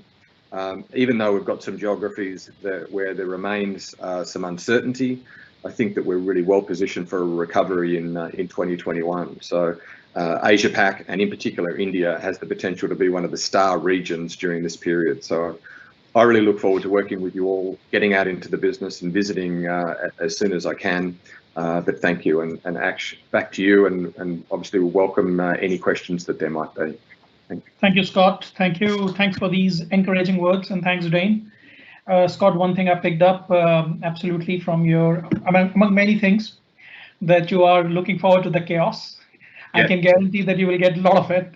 Even though we've got some geographies where there remains some uncertainty, I think that we're really well positioned for a recovery in 2021. So Asia Pac, and in particular India, has the potential to be one of the star regions during this period. So I really look forward to working with you all, getting out into the business and visiting as soon as I can. But thank you, and Ash, back to you, and obviously we'll welcome any questions that there might be. Thank you. Thank you, Scott. Thank you. Thanks for these encouraging words, and thanks, Dane. Scott, one thing I picked up absolutely from your, among many things, that you are looking forward to the chaos. Yeah. I can guarantee that you will get a lot of it.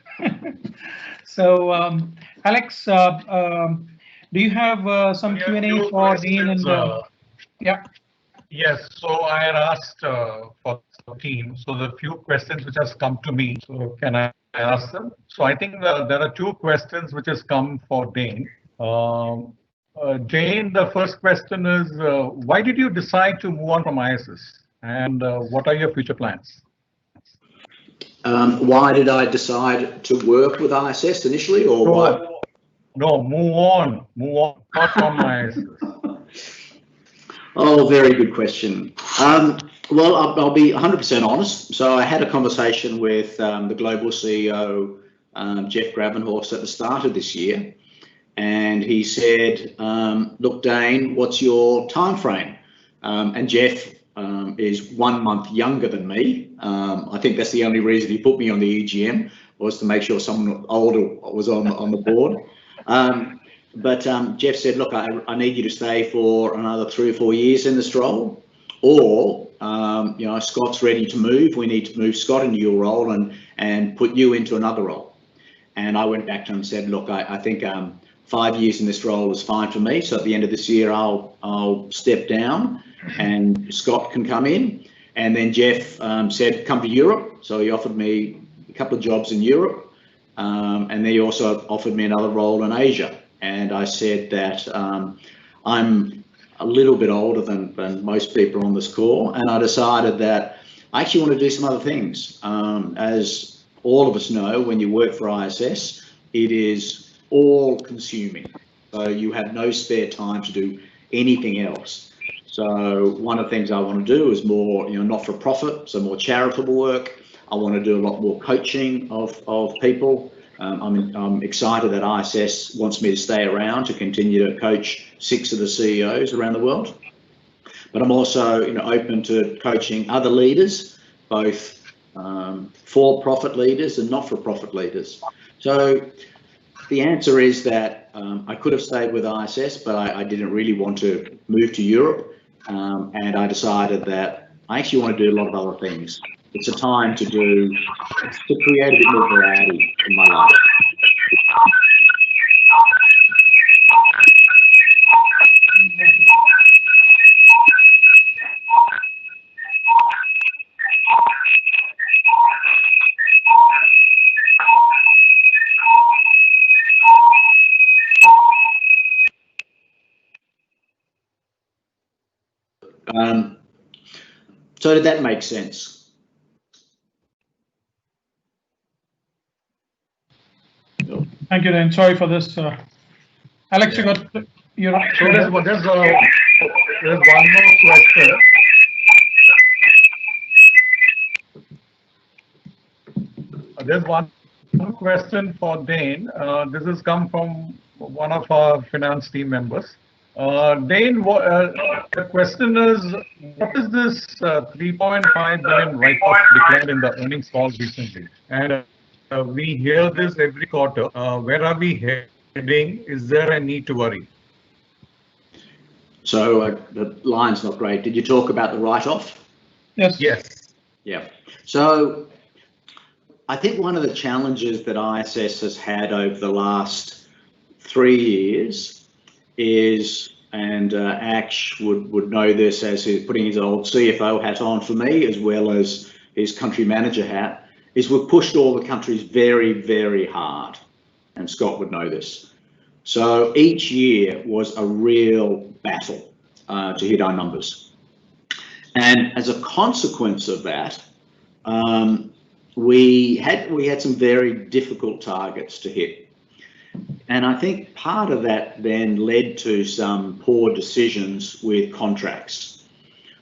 So, Alex, do you have some Q&A for Dane? And yeah. Yes. So I had asked for the team. So the few questions which has come to me. So can I ask them? So I think there are two questions which has come for Dane. Dane, the first question is, why did you decide to move on from ISS, and what are your future plans? Why did I decide to work with ISS initially, or why? No, move on, not from ISS. Oh, very good question. Well, I'll be 100% honest. So I had a conversation with the global CEO, Jeff Gravenhorst, at the start of this year. And he said, look, Dane, what's your time frame? And Jeff is 1 month younger than me. I think that's the only reason he put me on the EGM, was to make sure someone older was on the board. But Jeff said, look, I need you to stay for another 3 or 4 years in this role, or Scott's ready to move. We need to move Scott into your role and put you into another role. And I went back to him and said, look, I think 5 years in this role is fine for me. So at the end of this year, I'll step down and Scott can come in. And then Jeff said, come to Europe. So he offered me a couple of jobs in Europe. And then he also offered me another role in Asia. And I said that I'm a little bit older than most people on this call. And I decided that I actually want to do some other things. As all of us know, when you work for ISS, it is all consuming. So you have no spare time to do anything else. So one of the things I want to do is more, not for profit, so more charitable work. I want to do a lot more coaching of people. I'm excited that ISS wants me to stay around to continue to coach 6 of the CEOs around the world. But I'm also, open to coaching other leaders, both for-profit leaders and not-for-profit leaders. So the answer is that I could have stayed with ISS, but I didn't really want to move to Europe. And I decided that I actually want to do a lot of other things. It's a time to create a bit more variety in my life. So did that make sense? Thank you, Dan. Sorry for this. Alex, you got your. So there's one more question. There's one question for Dane. This has come from one of our finance team members. Dane, the question is, what is this 3.5 billion write-off declared in the earnings call recently? And we hear this every quarter. Where are we heading? Is there a need to worry? So the line's not great. Did you talk about the write-off? Yes. Yes. Yeah. So I think one of the challenges that ISS has had over the last 3 years is, and Ash would know this as he's putting his old CFO hat on for me, as well as his country manager hat, is we've pushed all the countries very, very hard. And Scott would know this. So each year was a real battle to hit our numbers. And as a consequence of that, we had some very difficult targets to hit. And I think part of that then led to some poor decisions with contracts.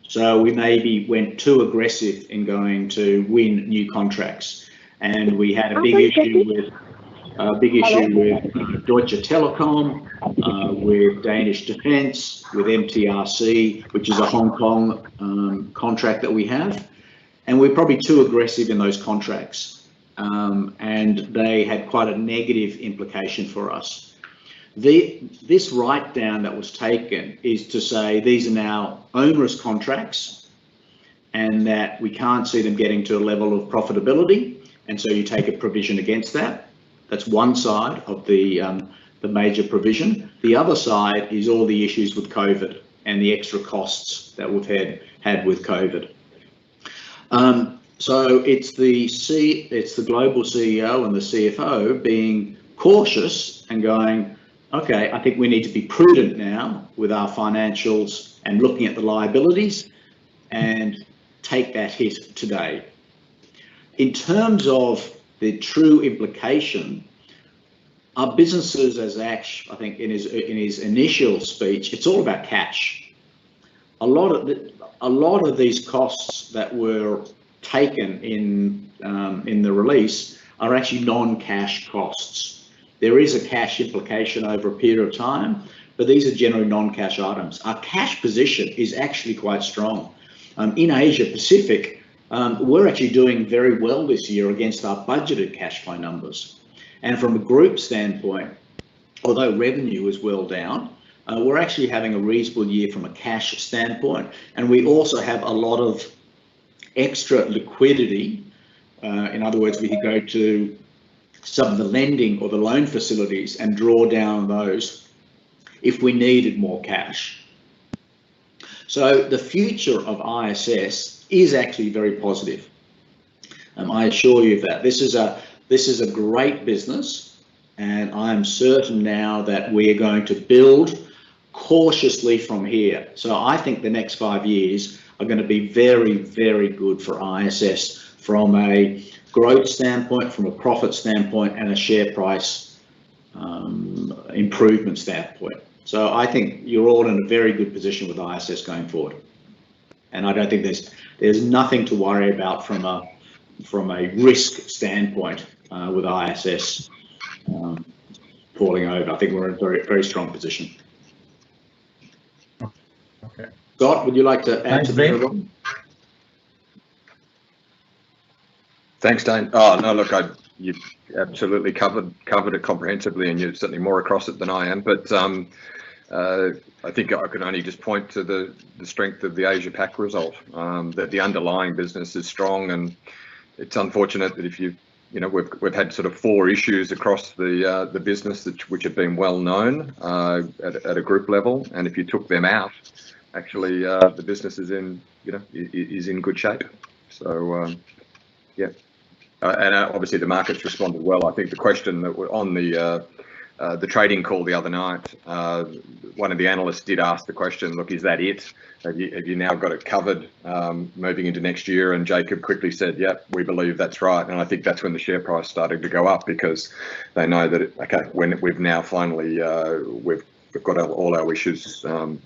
So we maybe went too aggressive in going to win new contracts. And we had a big issue with Deutsche Telekom, with Danish Defence, with MTRC, which is a Hong Kong contract that we have. And we're probably too aggressive in those contracts. And they had quite a negative implication for us. This write-down that was taken is to say these are now onerous contracts and that we can't see them getting to a level of profitability. And so you take a provision against that. That's one side of the major provision. The other side is all the issues with COVID and the extra costs that we've had with COVID. So it's the global CEO and the CFO being cautious and going, okay, I think we need to be prudent now with our financials and looking at the liabilities and take that hit today. In terms of the true implication, our businesses, as Ash, I think in his initial speech, it's all about cash. A lot of these costs that were taken in the release are actually non-cash costs. There is a cash implication over a period of time, but these are generally non-cash items. Our cash position is actually quite strong. In Asia Pacific, we're actually doing very well this year against our budgeted cash flow numbers. And from a group standpoint, although revenue is well down, we're actually having a reasonable year from a cash standpoint. And we also have a lot of extra liquidity. In other words, we could go to some of the lending or the loan facilities and draw down those if we needed more cash. So the future of ISS is actually very positive. I assure you of that. This is a great business, and I am certain now that we are going to build cautiously from here. So I think the next 5 years are going to be very, very good for ISS from a growth standpoint, from a profit standpoint, and a share price improvement standpoint. So I think you're all in a very good position with ISS going forward, and I don't think there's nothing to worry about from a risk standpoint with ISS falling over. I think we're in a very, very strong position. Okay. Scott, would you like to add to that? Thanks, Dane. Oh no, look, you've absolutely covered it comprehensively, and you're certainly more across it than I am. But I think I can only just point to the strength of the Asia Pac result. That the underlying business is strong, and it's unfortunate that if we've had sort of 4 issues across the business which have been well known at a group level, and if you took them out, actually the business is in good shape. So yeah. And obviously the market's responded well. I think the question that were on the trading call the other night, one of the analysts did ask the question, look, is that it? Have you now got it covered moving into next year? And Jacob quickly said, yep, we believe that's right. And I think that's when the share price started to go up, because they know that, okay, when we've now finally, we've got all our issues, all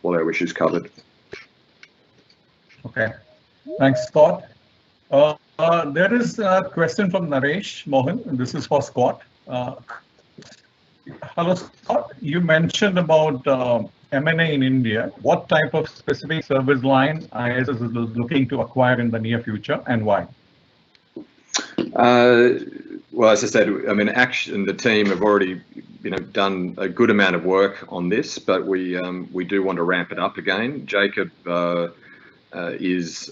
our issues covered. Okay, thanks, Scott. There is a question from Naresh Mohan, and this is for Scott. Hello, Scott. You mentioned about M&A in India. What type of specific service line ISS is looking to acquire in the near future, and why? Well, as I said, I mean, Action, the team have already, done a good amount of work on this, but we do want to ramp it up again. Jacob is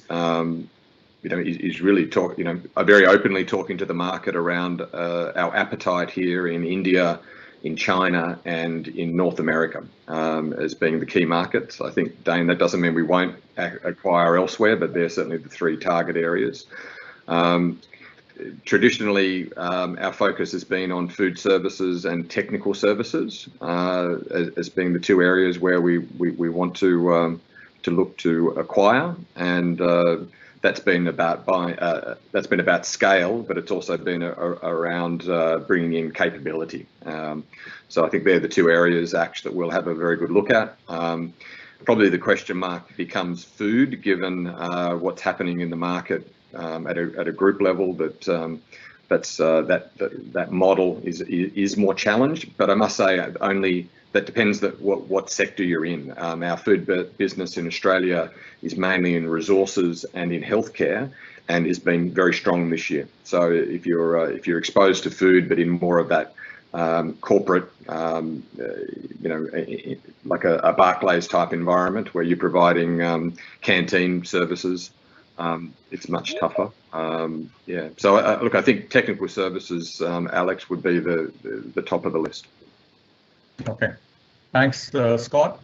really very openly talking to the market around our appetite here in India, in China, and in North America as being the key markets. I think, Dane, that doesn't mean we won't acquire elsewhere, but they're certainly the 3 target areas. Traditionally, our focus has been on food services and technical services as being the 2 areas where we want to look to acquire, and that's been about scale, but it's also been around bringing in capability. So I think they're the 2 areas, that we'll have a very good look at. Probably the question mark becomes food, given what's happening in the market at a group level. That model is more challenged, but I must say only. That depends what sector you're in. Our food business in Australia is mainly in resources and in healthcare, and has been very strong this year. So if you're exposed to food, but in more of that corporate, like a Barclays type environment where you're providing canteen services, it's much tougher. Yeah. So look, I think technical services, Alex, would be the top of the list. Okay, thanks, Scott.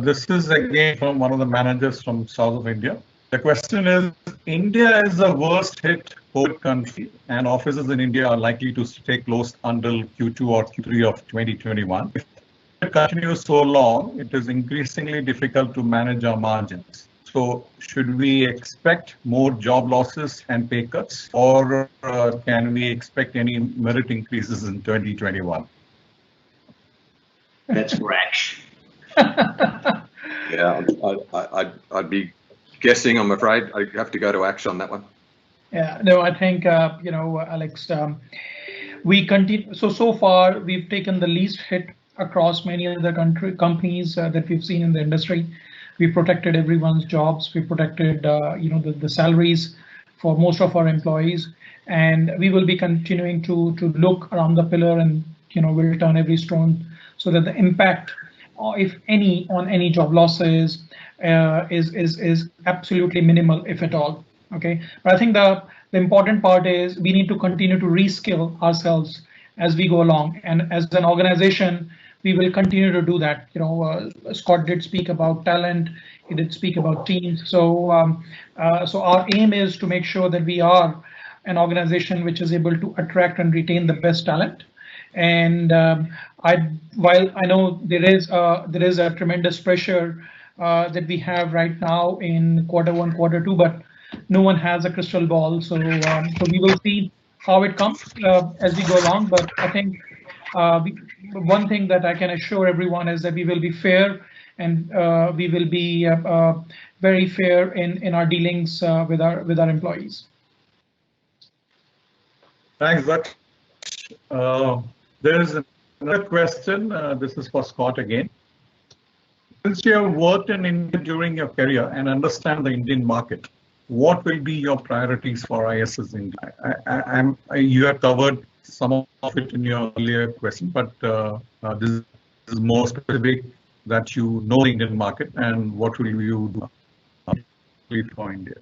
This is again from one of the managers from south of India. The question is, India is the worst hit COVID country, and offices in India are likely to stay closed until Q2 or Q3 of 2021. If it continues so long, it is increasingly difficult to manage our margins. So should we expect more job losses and pay cuts, or can we expect any merit increases in 2021? That's rash. Yeah, I'd be guessing. I'm afraid I have to go to Action on that one. Yeah, no, I think Alex, we continue. So far we've taken the least hit across many of the companies that we've seen in the industry. We protected everyone's jobs. We protected the salaries for most of our employees, and we will be continuing to look around the pillar, and we'll turn every stone so that the impact, if any, on any job losses is absolutely minimal, if at all. Okay, but I think the the important part is we need to continue to reskill ourselves as we go along, and as an organization we will continue to do that. Scott did speak about talent, he did speak about teams, so our aim is to make sure that we are an organization which is able to attract and retain the best talent. And while I know there is a tremendous pressure that we have right now in Q1, Q2, but no one has a crystal ball, so we will see how it comes as we go along. But I think one thing that I can assure everyone is that we will be fair, and we will be very fair in our dealings with our employees. Thanks, Daksh. There is another question. This is for Scott again. Since you have worked in India during your career and understand the Indian market, what will be your priorities for ISS India? You have covered some of it in your earlier question, but this is more specific, that you know the Indian market, and what will you do for India?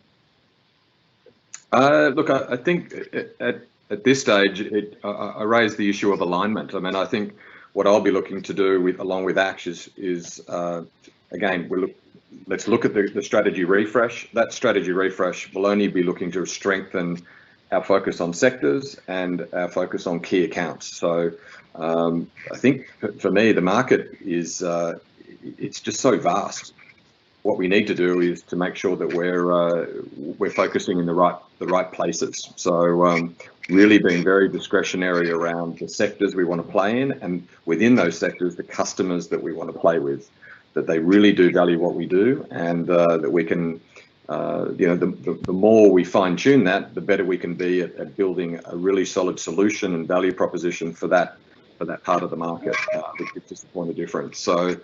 Look, I think at this stage, I raised the issue of alignment. I mean, I think what I'll be looking to do along with Ash is again, let's look at the strategy refresh. That strategy refresh will only be looking to strengthen our focus on sectors and our focus on key accounts. So I think for me, the market is it's just so vast. What we need to do is to make sure that we're focusing in the right places. So really being very discretionary around the sectors we want to play in, and within those sectors, the customers that we want to play with, that they really do value what we do, and that we can, the more we fine tune that, the better we can be at building a really solid solution and value proposition for that part of the market, which is just a point of difference. So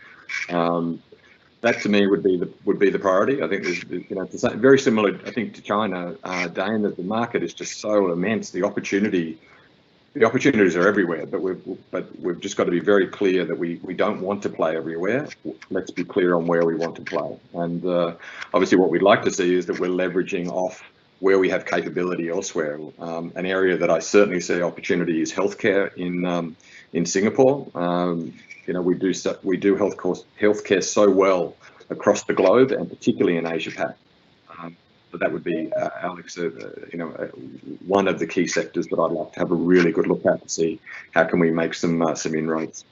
that to me would be the priority. I think there's, very similar, I think, to China, Dane, that the market is just so immense. The opportunities are everywhere, but we've just got to be very clear that we don't want to play everywhere. Let's be clear on where we want to play. And obviously what we'd like to see is that we're leveraging off where we have capability elsewhere. An area that I certainly see opportunity is healthcare in Singapore. We do healthcare so well across the globe, and particularly in Asia Pac. But that would be, Alex, one of the key sectors that I'd like to have a really good look at to see how can we make some inroads.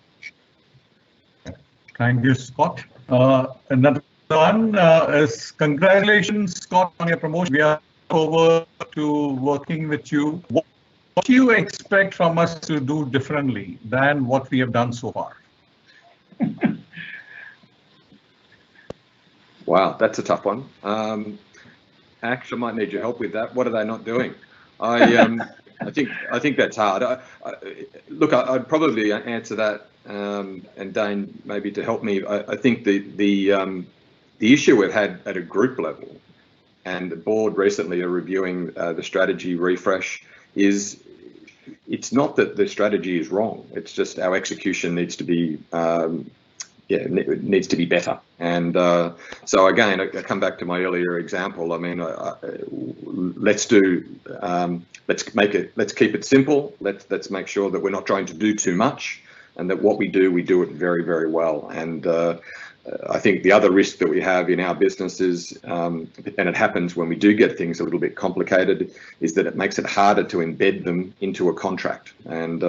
Thank you, Scott. Another one is congratulations, Scott, on your promotion. We are over to working with you. What do you expect from us to do differently than what we have done so far? Wow, that's a tough one. Ash, I might need your help with that. What are they not doing? I think that's hard. Look, I'd probably answer that, and Dane, maybe to help me. I think the issue we've had at a group level, and the board recently are reviewing the strategy refresh, is it's not that the strategy is wrong. It's just our execution needs to be needs to be better. And so again, I come back to my earlier example. I mean, let's keep it simple. Let's make sure that we're not trying to do too much, and that what we do it very, very well. And I think the other risk that we have in our business is, and it happens when we do get things a little bit complicated, is that it makes it harder to embed them into a contract. And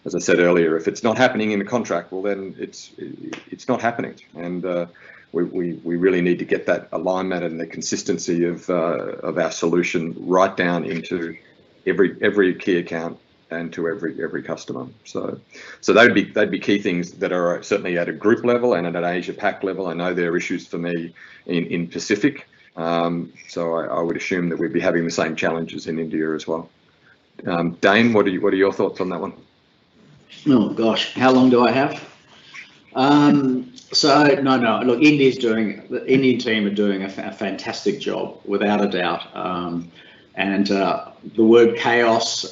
as I said earlier, if it's not happening in the contract, well then it's not happening. And we really need to get that alignment and the consistency of our solution right down into every key account and to every customer. So they'd be key things that are certainly at a group level and at an Asia Pac level. I know there are issues for me in Pacific, so I would assume that we'd be having the same challenges in India as well. Dane, what are your thoughts on that one? Oh gosh, how long do I have? So no. Look, the Indian team are doing a fantastic job, without a doubt. And the word chaos,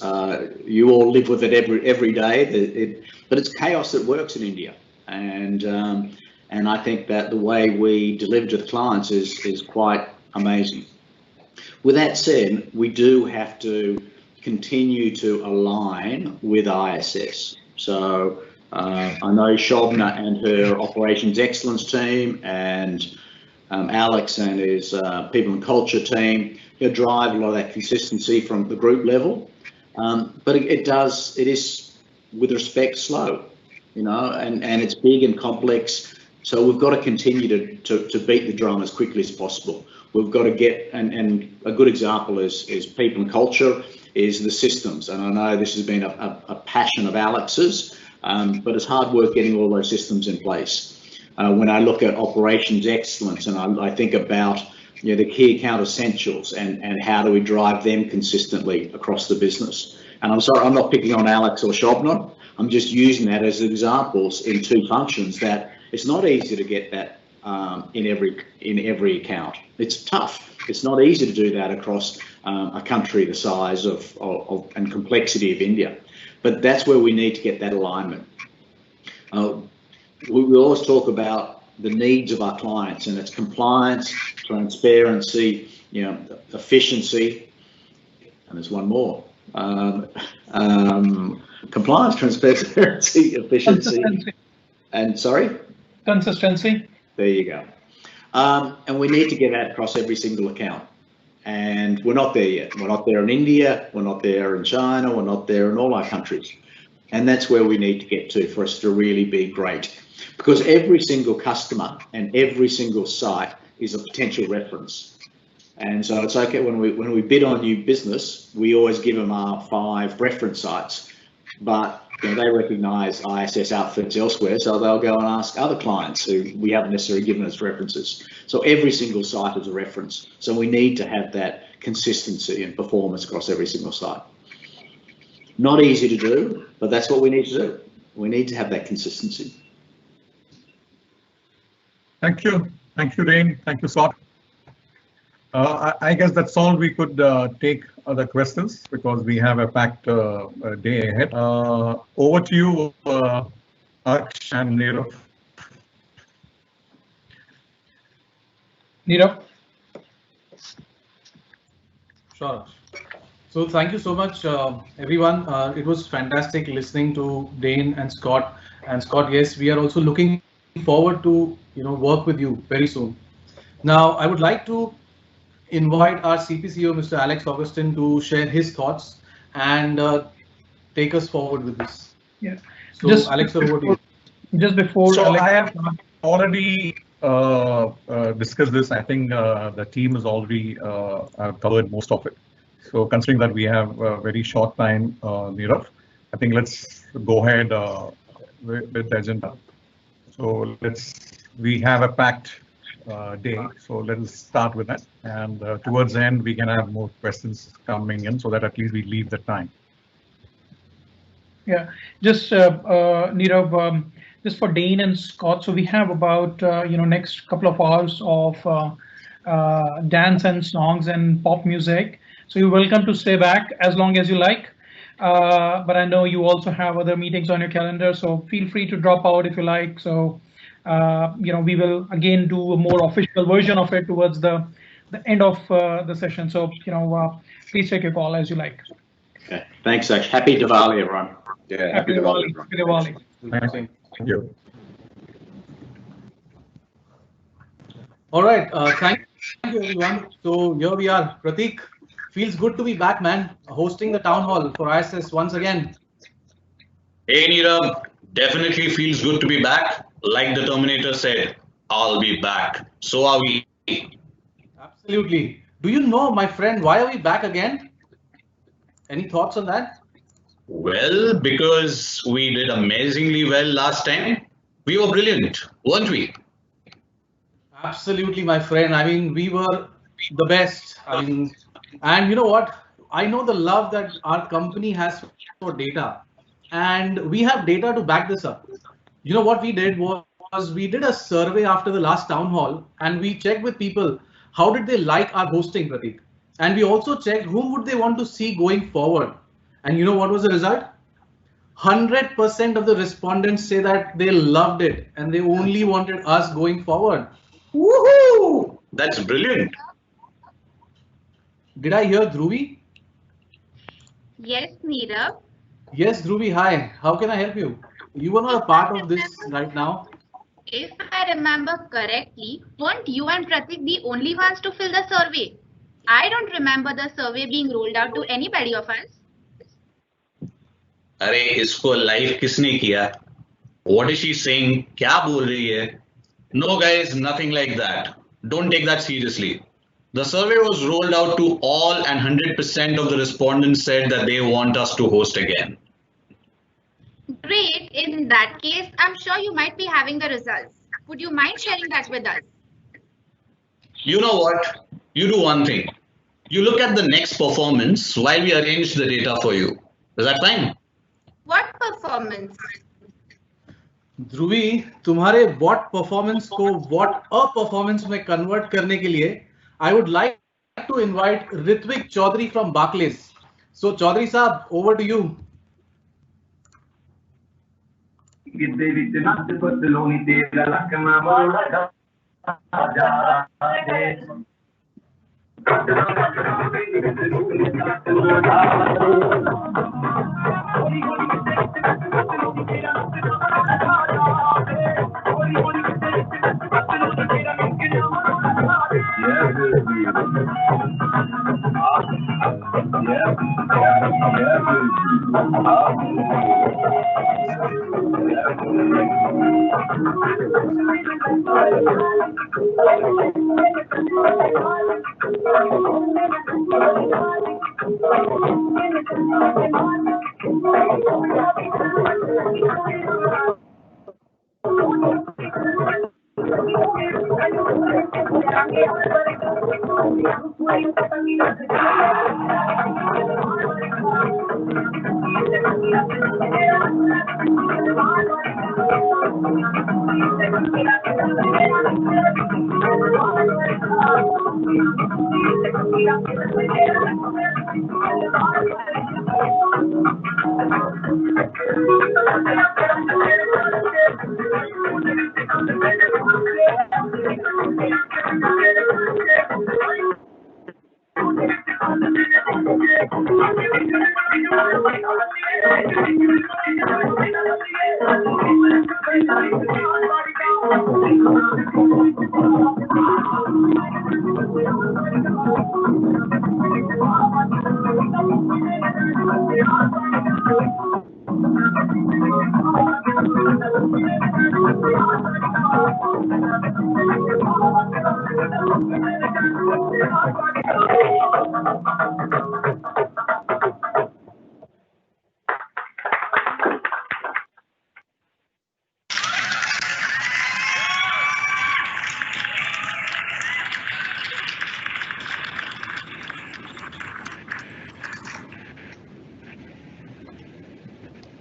you all live with it every day. But it's chaos that works in India, and I think that the way we deliver to the clients is quite amazing. With that said, we do have to continue to align with ISS. So I know Shobna and her operations excellence team and Alex and his people and culture team drive a lot of that consistency from the group level. But it is with respect slow, and it's big and complex. So we've got to continue to beat the drum as quickly as possible. We've got to get, and a good example is people and culture, is the systems. And I know this has been a passion of Alex's, but it's hard work getting all those systems in place. When I look at operations excellence and I think about the key account essentials and how do we drive them consistently across the business. And I'm sorry, I'm not picking on Alex or Shobna. I'm just using that as examples in two functions that it's not easy to get that in every account. It's tough. It's not easy to do that across a country the size of and complexity of India. But that's where we need to get that alignment. We always talk about the needs of our clients, and it's compliance, transparency, efficiency, and there's one more. Compliance, transparency, efficiency, and sorry? Consistency. There you go. And we need to get that across every single account. And we're not there yet. We're not there in India, we're not there in China, we're not there in all our countries. And that's where we need to get to for us to really be great. Because every single customer and every single site is a potential reference. And so it's okay when we bid on new business, we always give them our 5 reference sites, but they recognise ISS outfits elsewhere, so they'll go and ask other clients who we haven't necessarily given as references. So every single site is a reference. So we need to have that consistency and performance across every single site. Not easy to do, but that's what we need to do. We need to have that consistency. Thank you, Dane. Thank you, Scott. I guess that's all we could take other questions because we have a packed day ahead. Over to you, Aksh and Nirav. Nirav? Sure. So thank you so much, everyone. It was fantastic listening to Dane and Scott. And Scott, yes, we are also looking forward to work with you very soon. Now, I would like to invite our CPCO, Mr. Alex Augustin, to share his thoughts and take us forward with this. Yeah. So, Alex, over to you. Just before. So Alex, I have already discussed this. I think the team has already covered most of it. So considering that we have a very short time, Nirav, I think let's go ahead with the agenda. So we have a packed day, so let's start with that. And towards the end, we can have more questions coming in so that at least we leave the time. Yeah, just Nirav, just for Dane and Scott. So we have about next couple of hours of dance and songs and pop music. So you're welcome to stay back as long as you like. But I know you also have other meetings on your calendar, so feel free to drop out if you like. So we will again do a more official version of it towards the end of the session. So please take your call as you like. Okay. Thanks, Ash. Happy Diwali, everyone. Yeah, Happy Diwali. Happy Diwali. Thank you. All right. Thank you, everyone. So here we are. Pratik, feels good to be back, man. Hosting the town hall for ISS once again. Hey, Nirav, definitely feels good to be back. Like the Terminator said, I'll be back. So are we. Absolutely. Do you know, my friend, why are we back again? Any thoughts on that? Well, because we did amazingly well last time. We were brilliant, weren't we? Absolutely, my friend. I mean, we were the best. I mean, and you know what? I know the love that our company has for data, and we have data to back this up. You know what we did was we did a survey after the last town hall, and we checked with people how did they like our hosting, Pratik, and we also checked whom would they want to see going forward. And you know what was the result? 100% of the respondents say that they loved it and they only wanted us going forward. Woohoo! That's brilliant. Did I hear Dhruvi? Yes, Neerav. Yes, Dhruvi, hi. How can I help you? You were not a part of this right now. If I remember correctly, weren't you and Pratik the only ones to fill the survey? I don't remember the survey being rolled out to anybody of us. अरे इसको live किसने किया? What is she saying? क्या बोल रही है? No guys, nothing like that. Don't take that seriously. The survey was rolled out to all and 100% of the respondents said that they want us to host again. Great. In that case, I'm sure you might be having the results. Would you mind sharing that with us? You know what? You do one thing. You look at the next performance while we arrange the data for you. Is that fine? What performance? ध्रुवी, तुम्हारे what performance को what a performance में convert करने के लिए I would like to invite Ritvik Chaudhary from Barclays. So Chaudhary साहब, over to you.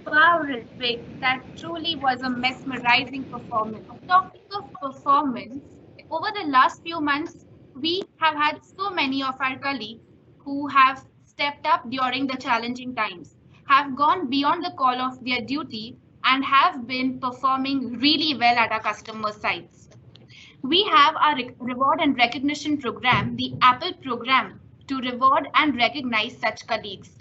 Wow, Ritvik, that truly was a mesmerizing performance. Talking of performance, over the last few months, we have had so many of our colleagues who have stepped up during the challenging times, have gone beyond the call of their duty, and have been performing really well at our customer sites. We have our reward and recognition program, the Apple program, to reward and recognize such colleagues.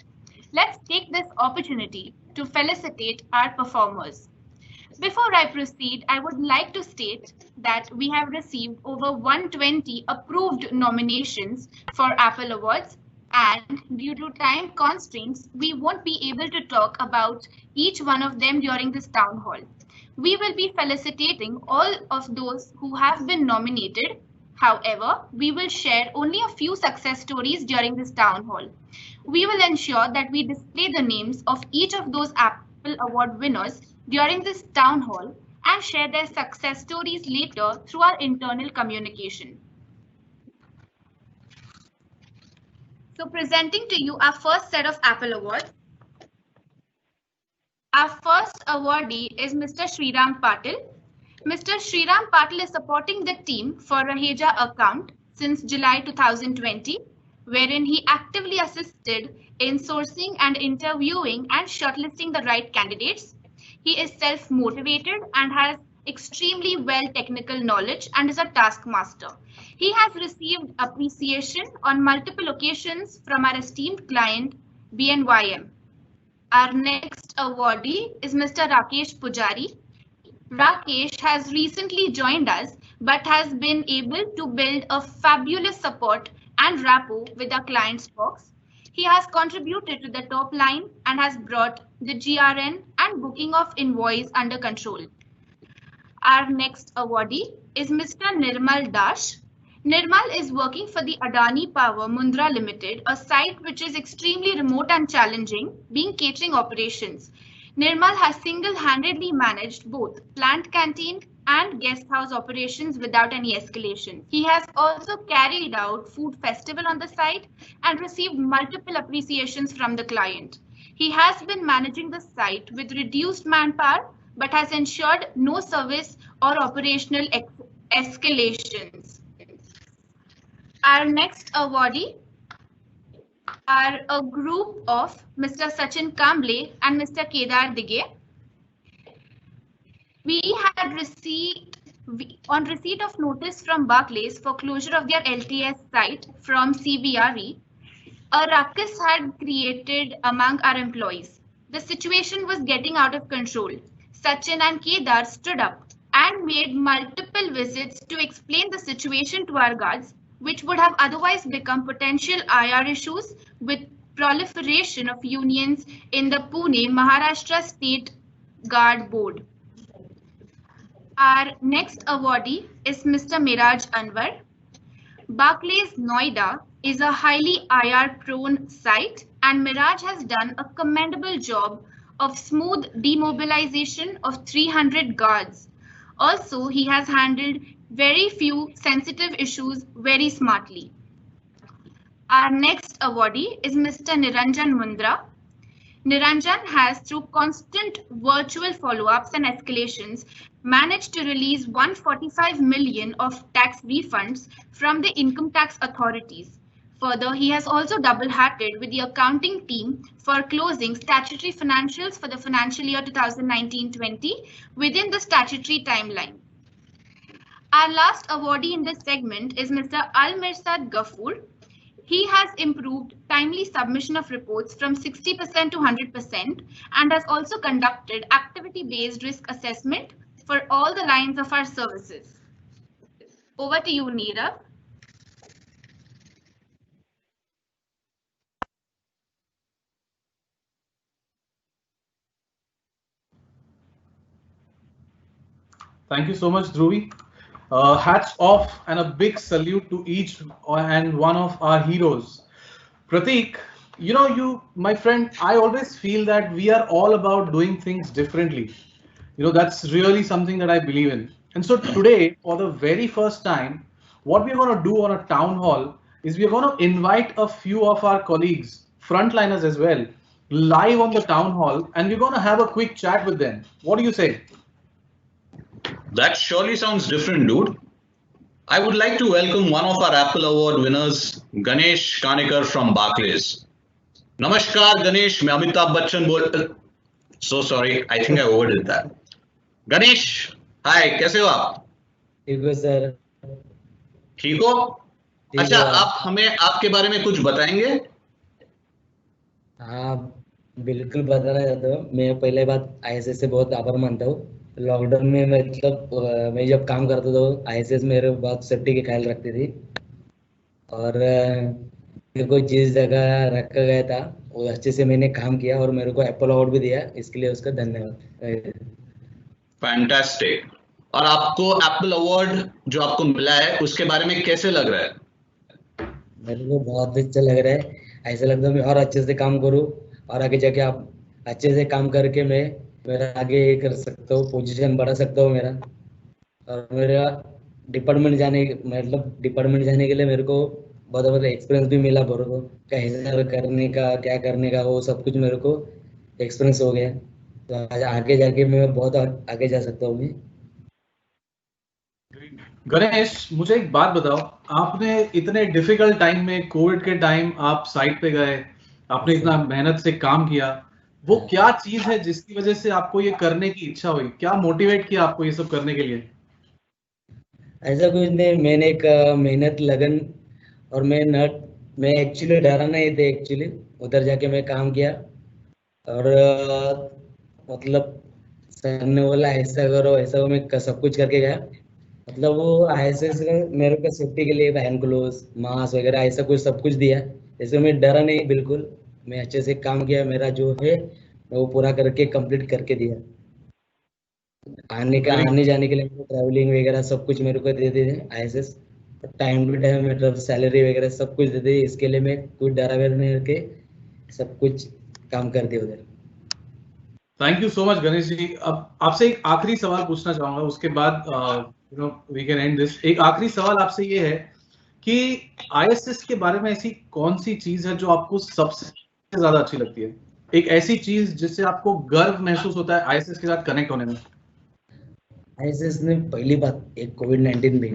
Let's take this opportunity to felicitate our performers. Before I proceed, I would like to state that we have received over 120 approved nominations for Apple Awards, and due to time constraints, we won't be able to talk about each one of them during this town hall. We will be felicitating all of those who have been nominated. However, we will share only a few success stories during this town hall. We will ensure that we display the names of each of those Apple Award winners during this town hall and share their success stories later through our internal communication. So presenting to you our first set of Apple Awards. Our first awardee is Mr. Sriram Patil. Mr. Sriram Patil is supporting the team for Raheja account since July 2020, wherein he actively assisted in sourcing and interviewing and shortlisting the right candidates. He is self-motivated and has extremely well technical knowledge and is a taskmaster. He has received appreciation on multiple occasions from our esteemed client, BNYM. Our next awardee is Mr. Rakesh Pujari. Rakesh has recently joined us but has been able to build a fabulous support and rapport with our clients' folks. He has contributed to the top line and has brought the GRN and booking of invoice under control. Our next awardee is Mr. Nirmal Dash. Nirmal is working for the Adani Power Mundra Limited, a site which is extremely remote and challenging, being catering operations. Nirmal has single-handedly managed both plant canteen and guest house operations without any escalation. He has also carried out food festival on the site and received multiple appreciations from the client. He has been managing the site with reduced manpower but has ensured no service or operational escalations. Our next awardee are a group of Mr. Sachin Kamble and Mr. Kedar Dige. We had on receipt of notice from Barclays for closure of their LTS site from CBRE, a ruckus had created among our employees. The situation was getting out of control. Sachin and Kedar stood up and made multiple visits to explain the situation to our guards, which would have otherwise become potential IR issues with proliferation of unions in the Pune, Maharashtra State Guard Board. Our next awardee is Mr. Miraj Anwar. Barclays Noida is a highly IR-prone site, and Miraj has done a commendable job of smooth demobilization of 300 guards. Also, he has handled very few sensitive issues very smartly. Our next awardee is Mr. Niranjan Mundra. Niranjan has, through constant virtual follow-ups and escalations, managed to release 145 million of tax refunds from the income tax authorities. Further, he has also double-hatted with the accounting team for closing statutory financials for the financial year 2019-20 within the statutory timeline. Our last awardee in this segment is Mr. Al-Mirsad Ghafoor. He has improved timely submission of reports from 60% to 100% and has also conducted activity-based risk assessment for all the lines of our services. Over to you, Neerav. Thank you so much, Dhruvi. Hats off and a big salute to each and one of our heroes. Prateek, my friend, I always feel that we are all about doing things differently. That's really something that I believe in. And so today, for the very first time, what we're going to do on a town hall is we're going to invite a few of our colleagues, frontliners as well, live on the town hall, and we're going to have a quick chat with them. What do you say? That surely sounds different, dude. I would like to welcome one of our Apple Award winners, Ganesh Kanekar from Barclays. Namaskar, Ganesh. मैं अमिताभ बच्चन बोल. So sorry, I think I overdid that. Ganesh, hi, कैसे हो आप? ठीक हो sir. ठीक हो? अच्छा, आप हमें आपके बारे में कुछ बताएंगे? हाँ, बिल्कुल बताना चाहता हूँ. मैं पहले बात ISS से बहुत आभार मानता हूँ. लॉकडाउन में मैं जब काम करता था ISS मेरे बहुत सेफ्टी के ख्याल रखती थी और मेरे को जिस जगह रखा गया था वो अच्छे से मैंने काम किया और मेरे को एप्पल अवार्ड भी दिया, इसके लिए उसका धन्यवाद. फैंटास्टिक. और आपको एप्पल अवार्ड जो आपको मिला है उसके बारे में कैसे लग रहा है? मेरे को बहुत अच्छा लग रहा है. ऐसा लगता है मैं और अच्छे से काम करूँ और आगे जाके आप अच्छे से काम करके मैं आगे कर सकता हूँ, पोजीशन बढ़ा सकता हूँ मेरा. और मेरा डिपार्टमेंट जाने के लिए मेरे को बहुत एक्सपीरियंस भी मिला. बड़ों को कैसे करने का, क्या करने का, वो सब कुछ मेरे को एक्सपीरियंस हो गया. तो आगे जाके मैं बहुत आगे जा सकता हूँ. मैं गणेश, मुझे एक बात बताओ, आपने इतने डिफिकल्ट टाइम में, कोविड के टाइम आप साइट पे गए, आपने इतना मेहनत से काम किया, वो क्या चीज है जिसकी वजह से आपको ये करने की इच्छा हुई? क्या मोटिवेट किया आपको ये सब करने के लिए? ऐसा कुछ नहीं, मैंने एक मेहनत लगन और मैं एक्चुअली डरा नहीं थे। एक्चुअली उधर जाके मैं काम किया और मतलब सर ने बोला ऐसा करो ऐसा, मैं सब कुछ करके गया। मतलब वो ISS ने मेरे को सेफ्टी के लिए हैंड ग्लोव्स मास्क वगैरह ऐसा कुछ सब कुछ दिया। जैसे मैं डरा नहीं बिल्कुल, मैं अच्छे से काम किया, मेरा जो है मैं वो पूरा करके कंप्लीट करके दिया। आने जाने के लिए ट्रैवलिंग वगैरह सब कुछ मेरे को दे थे ISS, टाइम टू टाइम मतलब सैलरी वगैरह सब कुछ दे दी। इसके लिए मैं कुछ डरा वगैरह नहीं रखे, सब कुछ काम कर दिया उधर। Thank you so much Ganesh ji. अब आपसे एक आखिरी सवाल पूछना चाहूंगा, उसके बाद वी कैन एंड दिस। एक आखिरी सवाल आपसे ये है कि ISS के बारे में ऐसी कौन सी चीज है जो आपको सबसे ज्यादा अच्छी लगती है? एक ऐसी चीज जिससे आपको गर्व महसूस होता है ISS के साथ कनेक्ट होने में। ISS ने पहली बात एक कोविड-19 में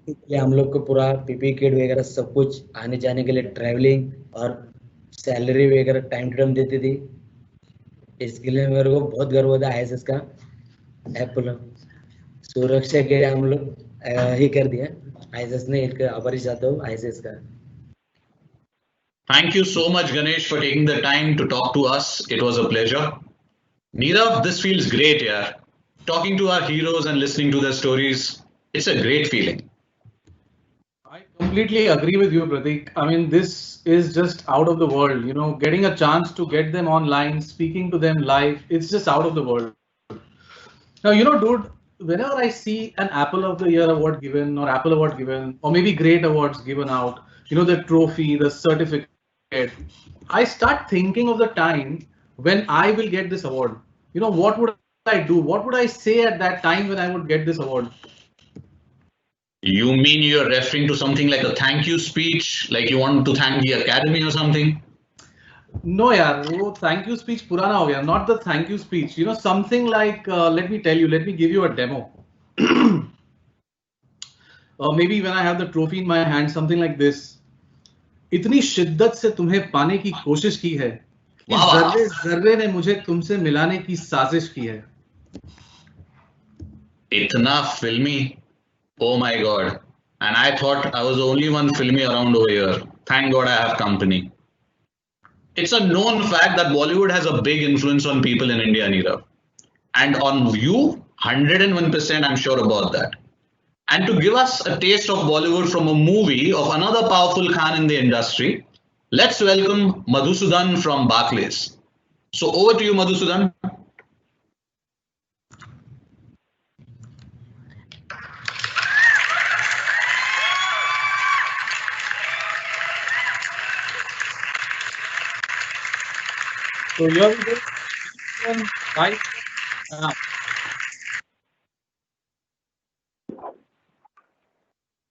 इसलिए हम लोग को पूरा PPE किट वगैरह सब कुछ आने जाने के लिए ट्रैवलिंग और सैलरी वगैरह टाइम टू टाइम देती थी। इसके लिए मेरे को बहुत गर्व होता है ISS का। एप्पल सुरक्षा के लिए हम लोग ही कर दिया। ISS ने एक आभारी चाहता हूँ ISS का। Thank you so much, Ganesh, for taking the time to talk to us. It was a pleasure. Nirav, this feels great, yeah. Talking to our heroes and listening to their stories, it's a great feeling. I completely agree with you, Pratik. I mean, this is just out of the world. You know, getting a chance to get them online, speaking to them live, it's just out of the world. Now, you know, dude, whenever I see an Apple of the Year award given, or Apple award given, or maybe great awards given out, you know, the trophy, the certificate, I start thinking of the time when I will get this award. You know, what would I do? What would I say at that time when I would get this award? You mean you're referring to something like a thank you speech, like you want to thank the Academy or something? No, yaar, वो thank you speech पुराना हो गया. Not the thank you speech. You know, something like, let me tell you, let me give you a demo. Maybe when I have the trophy in my hand, something like this. इतनी शिद्दत से तुम्हें पाने की कोशिश की है कि जर्रे जर्रे ने मुझे तुमसे मिलाने की साजिश की है. इतना filmy. Oh my God. And I thought I was the only one filmy around over here. Thank God I have company. It's a known fact that Bollywood has a big influence on people in India, Nirav. And on you, 101% I'm sure about that. And to give us a taste of Bollywood from a movie of another powerful Khan in the industry, let's welcome Madhusudan from Barclays. So over to you, Madhusudan. So here we go. Right.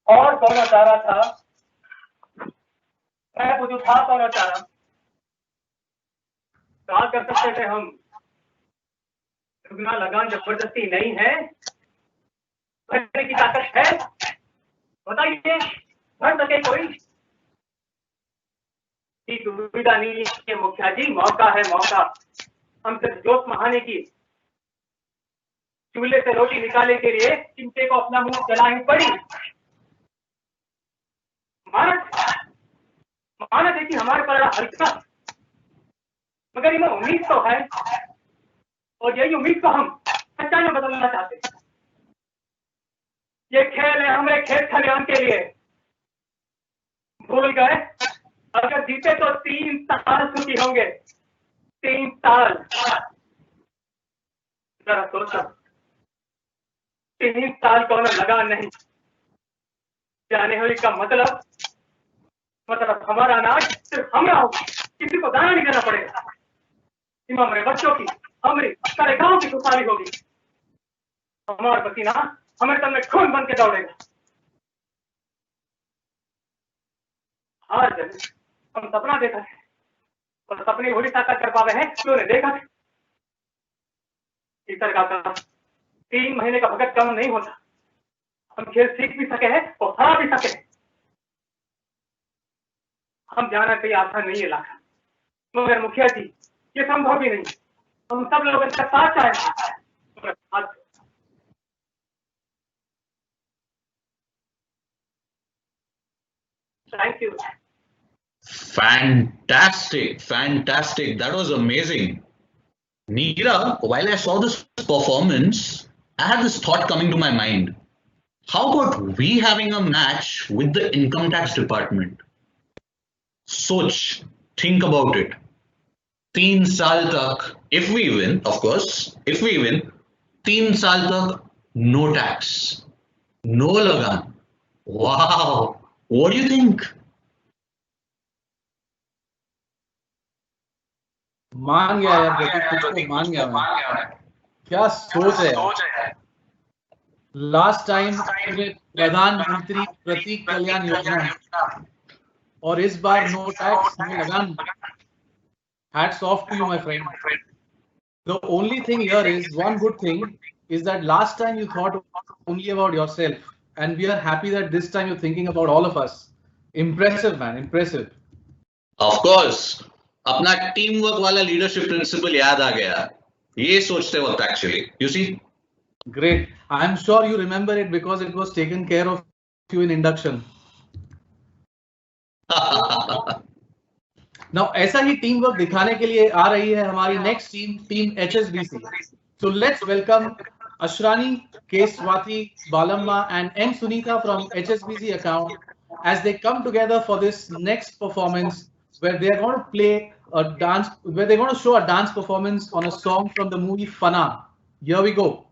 और कौन चारा था, मैं कुछ था कौन चारा, कहा कर सकते थे हम, रुकना लगान जबरदस्ती नहीं है, भरने की ताकत है, बताइए भर सके कोई? दुविधा नहीं है मुखिया जी, मौका है मौका, हम सिर्फ जोश महाने की, चूल्हे से रोटी निकालने के लिए चिमटे को अपना मुंह जलानी पड़ी। मानत है कि हमारे पर हल्का, मगर इनमें उम्मीद तो है, और यही उम्मीद को हम सच्चाई में बदलना चाहते हैं। ये खेल है हमारे खेत खलिहान के लिए, भूल गए? अगर जीते तो 3 साल छुट्टी होंगे, 3 साल। जरा सोचो, 3 साल को लगा नहीं जाने हुई का मतलब हमारा अनाज सिर्फ हमारा होगा, किसी को दाना नहीं देना पड़ेगा। हमारे बच्चों की, हमारे सारे गांव की खुशहाली होगी। हमारा पसीना हमारे तन में खून बन के दौड़ेगा। आज हम सपना देखा है और सपने वही साकार कर पावे हैं जो ने देखा है। इस तरह का 3 महीने का भगत कम नहीं होता। हम खेल सीख भी सके हैं और हार भी सके। हम जाना कहीं आसान नहीं है लाखा, मगर मुखिया जी ये संभव भी नहीं। हम सब लोग इनका साथ चाहेंगे। Thank you. Fantastic, fantastic. That was amazing. Neera, while I saw this performance, I had this thought coming to my mind. How about we having a match with the income tax department? Soch, think about it. 3 साल तक, if we win, of course, if we win, 3 साल तक, no tax, no lagan. Wow, what do you think? मान गया यार, प्रतीक, कुछ तो मान गया मैं। क्या सोच है? लास्ट टाइम प्रधानमंत्री प्रतीक कल्याण योजना और इस बार नो टैक्स नो लगान। Hats off to you, my friend. The only thing here is, one good thing is that last time you thought only about yourself, and we are happy that this time you're thinking about all of us. Impressive, man, impressive. Of course, अपना teamwork वाला leadership principle याद आ गया ये सोचते वक्त actually. You see? Great. I'm sure you remember it because it was taken care of you in induction. Now ऐसा ही team work दिखाने के लिए आ रही है हमारी next team HSBC. So let's welcome Ashrani, K. Swati, Balamma and N. Sunita from HSBC account as they come together for this next performance where they are going to play a dance, where they're going to show a dance performance on a song from the movie Fana. Here we go.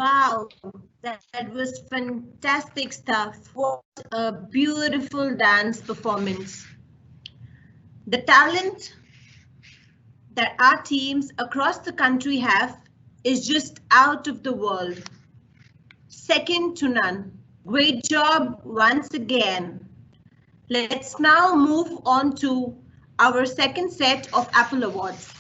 Wow, that was fantastic stuff. What a beautiful dance performance. The talent that our teams across the country have is just out of the world. Second to none. Great job once again. Let's now move on to our second set of Apple Awards.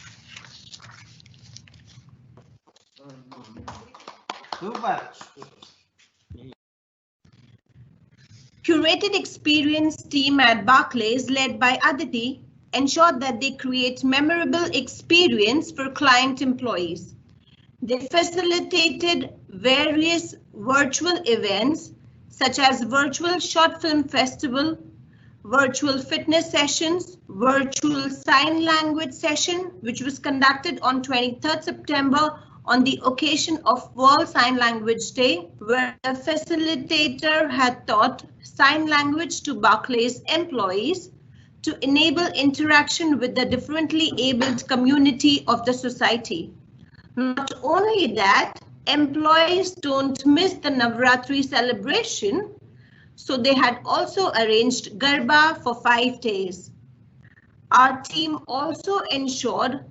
Curated experience team at Barclays, led by Aditi, ensured that they create memorable experience for client employees. They facilitated various virtual events such as virtual short film festival, virtual fitness sessions, virtual sign language session, which was conducted on 23rd September on the occasion of World Sign Language Day, where the facilitator had taught sign language to Barclays employees to enable interaction with the differently abled community of the society. Not only that, employees don't miss the Navratri celebration, so they had also arranged Garba for 5 days. Our team also ensured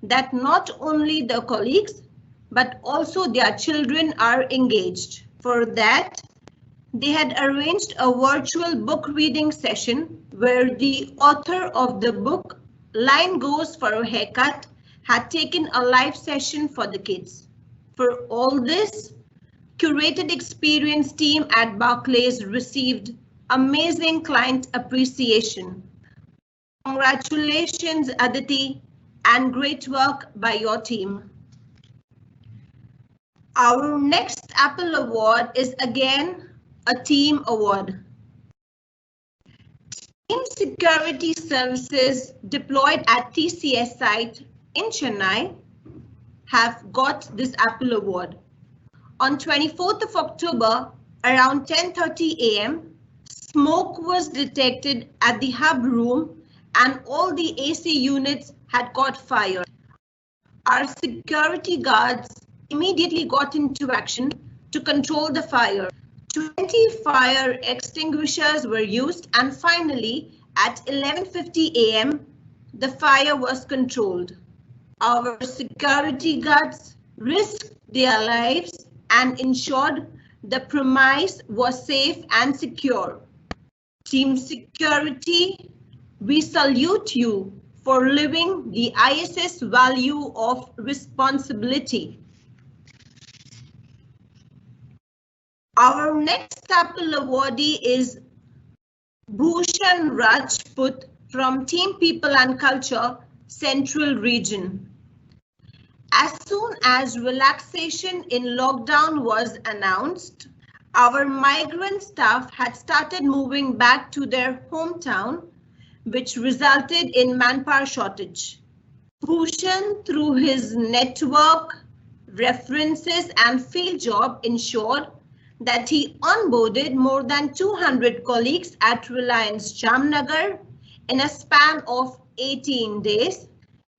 that not only the colleagues, but also their children are engaged. For that, they had arranged a virtual book reading session where the author of the book, Line Goes for a Haircut, had taken a live session for the kids. For all this, curated experience team at Barclays received amazing client appreciation. Congratulations, Aditi, and great work by your team. Our next Apple Award is again a team award. Team Security Services deployed at TCS site in Chennai have got this Apple Award. On 24th of October, around 10:30 a.m., smoke was detected at the hub room and all the AC units had caught fire. Our security guards immediately got into action to control the fire. 20 fire extinguishers were used, and finally, at 11:50 a.m., the fire was controlled. Our security guards risked their lives and ensured the premise was safe and secure. Team Security, we salute you for living the ISS value of responsibility. Our next Apple awardee is Bhushan Rajput from Team People and Culture, Central Region. As soon as relaxation in lockdown was announced, our migrant staff had started moving back to their hometown, which resulted in manpower shortage. Bhushan, through his network, references and field job, ensured that he onboarded more than 200 colleagues at Reliance Jamnagar in a span of 18 days.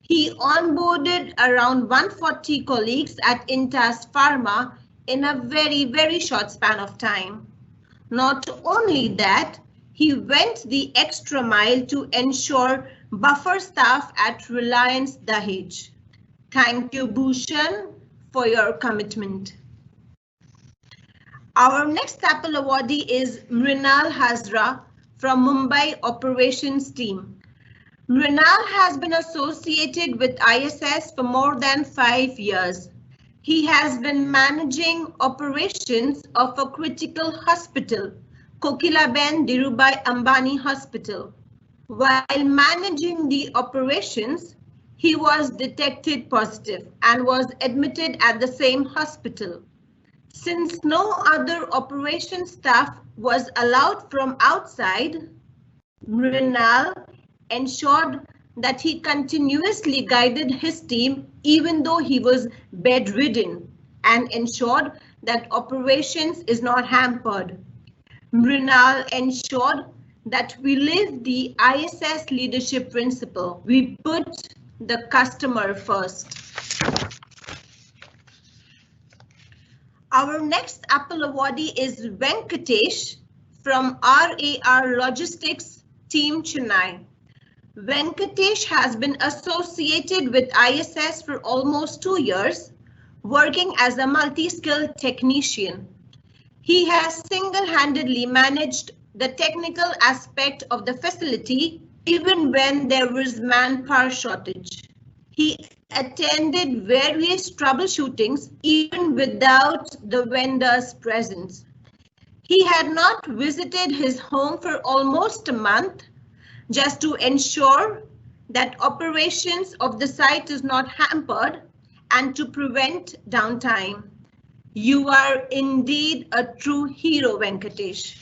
He onboarded around 140 colleagues at Intas Pharma in a very short span of time. Not only that, he went the extra mile to ensure buffer staff at Reliance Dahej. Thank you, Bhushan, for your commitment. Our next Apple awardee is Mrinal Hazra from Mumbai Operations Team. Mrinal has been associated with ISS for more than 5 years. He has been managing operations of a critical hospital, Kokilaben Dhirubhai Ambani Hospital. While managing the operations, he was detected positive and was admitted at the same hospital. Since no other operation staff was allowed from outside, Mrinal ensured that he continuously guided his team even though he was bedridden and ensured that operations is not hampered. Mrinal ensured that we live the ISS leadership principle. We put the customer first. Our next Apple awardee is Venkatesh from RAR Logistics Team Chennai. Venkatesh has been associated with ISS for almost 2 years, working as a multi-skilled technician. He has single-handedly managed the technical aspect of the facility even when there was manpower shortage. He attended various troubleshootings even without the vendor's presence. He had not visited his home for almost a month just to ensure that operations of the site is not hampered and to prevent downtime. You are indeed a true hero, Venkatesh.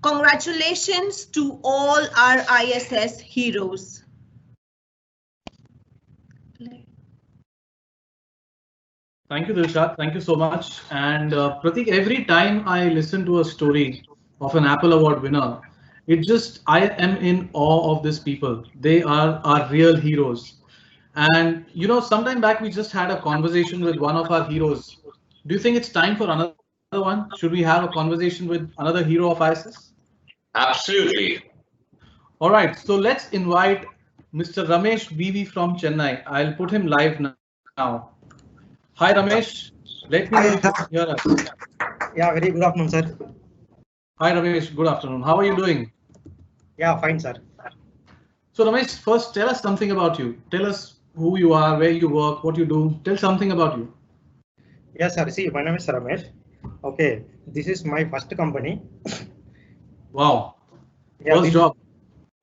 Congratulations to all our ISS heroes. Thank you, Dilshad. Thank you so much. And Pratik, every time I listen to a story of an Apple Award winner, I am in awe of these people. They are our real heroes. And you know, sometime back we just had a conversation with one of our heroes. Do you think it's time for another one? Should we have a conversation with another hero of ISS? Absolutely. All right, so let's invite Mr. Ramesh BV from Chennai. I'll put him live now. Hi Ramesh, let me know if you can hear us. Yeah, very good afternoon, sir. Hi Ramesh, good afternoon. How are you doing? Yeah, fine, sir. So Ramesh, first tell us something about you. Tell us who you are, where you work, what you do. Tell something about you. Yes, sir. See, my name is Ramesh. Okay, this is my first company. Wow. Yeah, first job.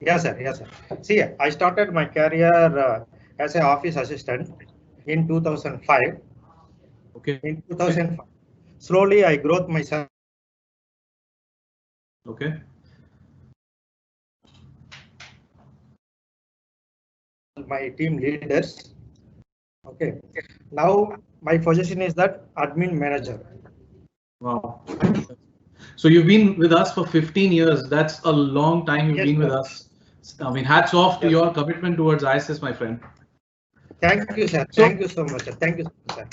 Yes, sir. Yes, sir. See, I started my career as an office assistant in 2005. Okay. In 2005. Slowly, I grew myself. Okay. My team leaders. Okay. Now my position is that admin manager. Wow. So you've been with us for 15 years. That's a long time you've been with us. I mean, hats off to your commitment towards ISS, my friend. Thank you, sir. Thank you so much, sir. Thank you so much, sir.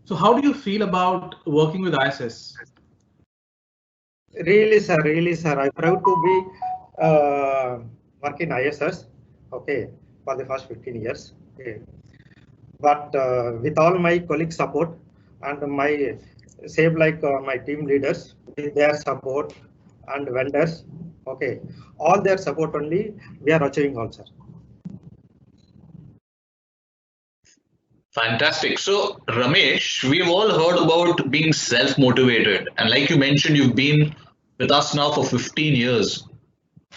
So how do you feel about working with ISS? Really, sir. I'm proud to be working ISS. Okay, for the first 15 years. Okay. But with all my colleagues' support and my my team leaders with their support and vendors, okay, all their support only we are achieving also. Fantastic. So Ramesh, we've all heard about being self-motivated, and like you mentioned, you've been with us now for 15 years.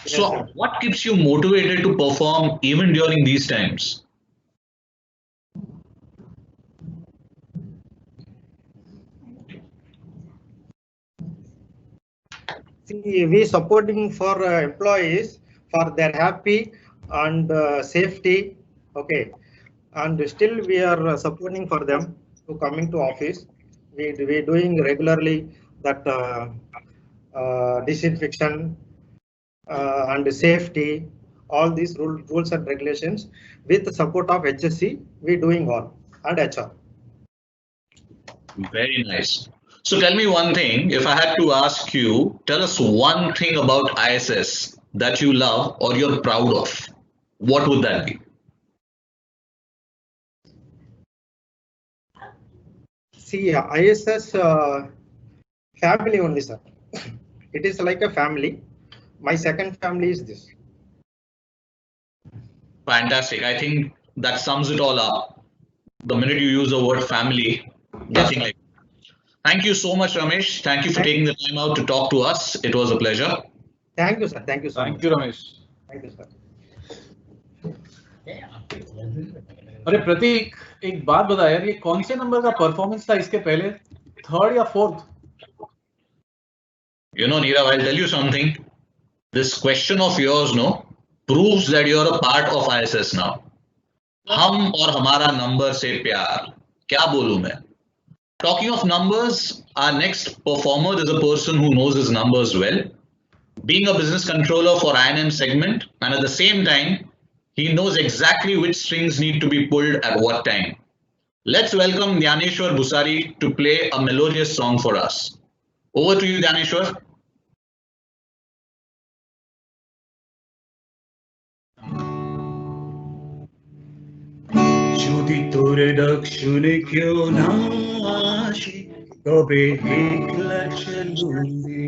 Yes, so sir. what keeps you motivated to perform even during these times? See, we supporting for employees for their happy and safety. Okay, and still we are supporting for them to coming to office. We doing regularly that disinfection and safety, all these rules and regulations with the support of HSC. We doing all and HR. Very nice. So tell me one thing, if I had to ask you, tell us one thing about ISS that you love or you're proud of. What would that be? See, ISS family only, sir. It is like a family. My second family is this. Fantastic. I think that sums it all up. The minute you use the word family, nothing like that. Thank you so much, Ramesh. Thank you for taking the time out to talk to us. It was a pleasure. Thank you, sir. Thank you so much. Thank you, Ramesh. Thank you, sir. अरे प्रतीक, एक बात बता यार, ये कौन से number का performance था इसके पहले, थर्ड या fourth? You know, Nirav, I'll tell you something. This question of yours, proves that you're a part of ISS now. हम और हमारा नंबर से प्यार, क्या बोलूं मैं? Talking of numbers, our next performer is a person who knows his numbers well. Being a business controller for I&M segment, and at the same time, he knows exactly which strings need to be pulled at what time. Let's welcome Dhaneshwar Busari to play a melodious song for us. Over to you, Dhaneshwar. যদি তোরে ডাক শুনে কেউ না আসে তবে একলা চলুরে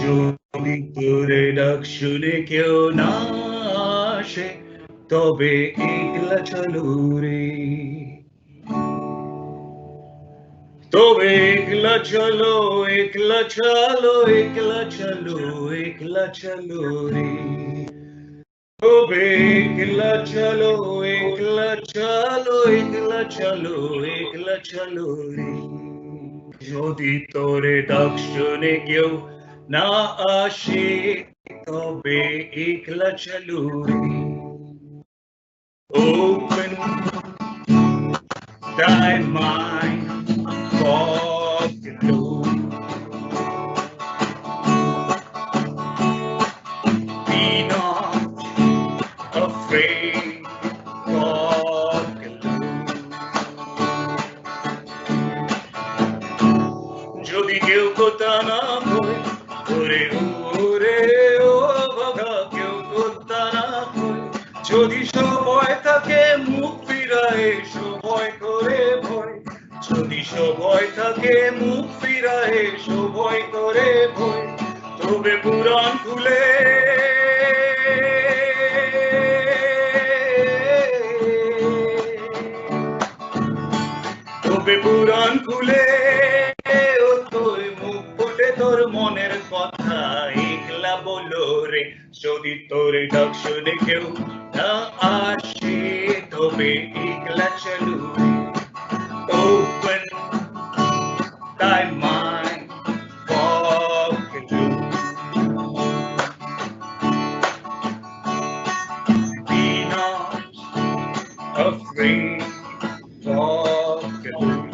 যদি তোরে ডাক শুনে কেউ না আসে তবে একলা চলুরে তবে একলা চলো একলা চলো একলা চলো একলা চলো রে তবে একলা চলো একলা চলো একলা চলো একলা চলো রে যদি তোরে ডাক শুনে কেউ না আসে তবে একলা চলো রে Open thy mind for the Lord. Be not afraid for the Lord. যদি কেউ কথা না বলে ওরে ওরে ও বাবা কেউ কথা না বলে যদি সবাই থাকে মুখ ফিরায় সবাই করে ভয় যদি সবাই থাকে মুখ ফিরায় সবাই করে ভয় তবে পুরাণ খুলে তবে পুরাণ খুলে ও তোর মুখ ফুটে তোর মনের কথা একলা বলো রে যদি তোর ডাক শুনে কেউ না আসে তবে একলা চলো রে Open thy mind for the Lord. Be not afraid for the Lord.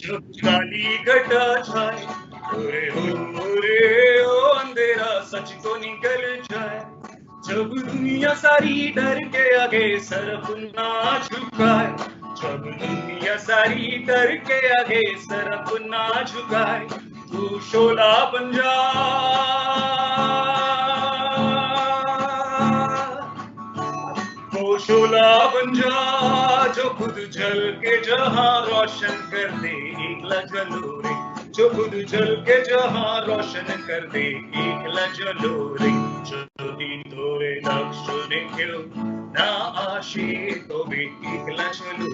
जब काली घटा छाए ओरे ओरे ओ अंधेरा सच को निकल जाए जब दुनिया सारी डर के आगे सर अपना झुकाए जब दुनिया सारी डर के आगे सर अपना झुकाए तू शोला बन जा वो शोला बन जा जो खुद जल के जहां रोशन कर दे एकला जलो रे जो खुद जल के जहां रोशन कर दे एकला जलो रे যদি তোরে ডাক শুনে কেউ না আসে তবে একলা চলো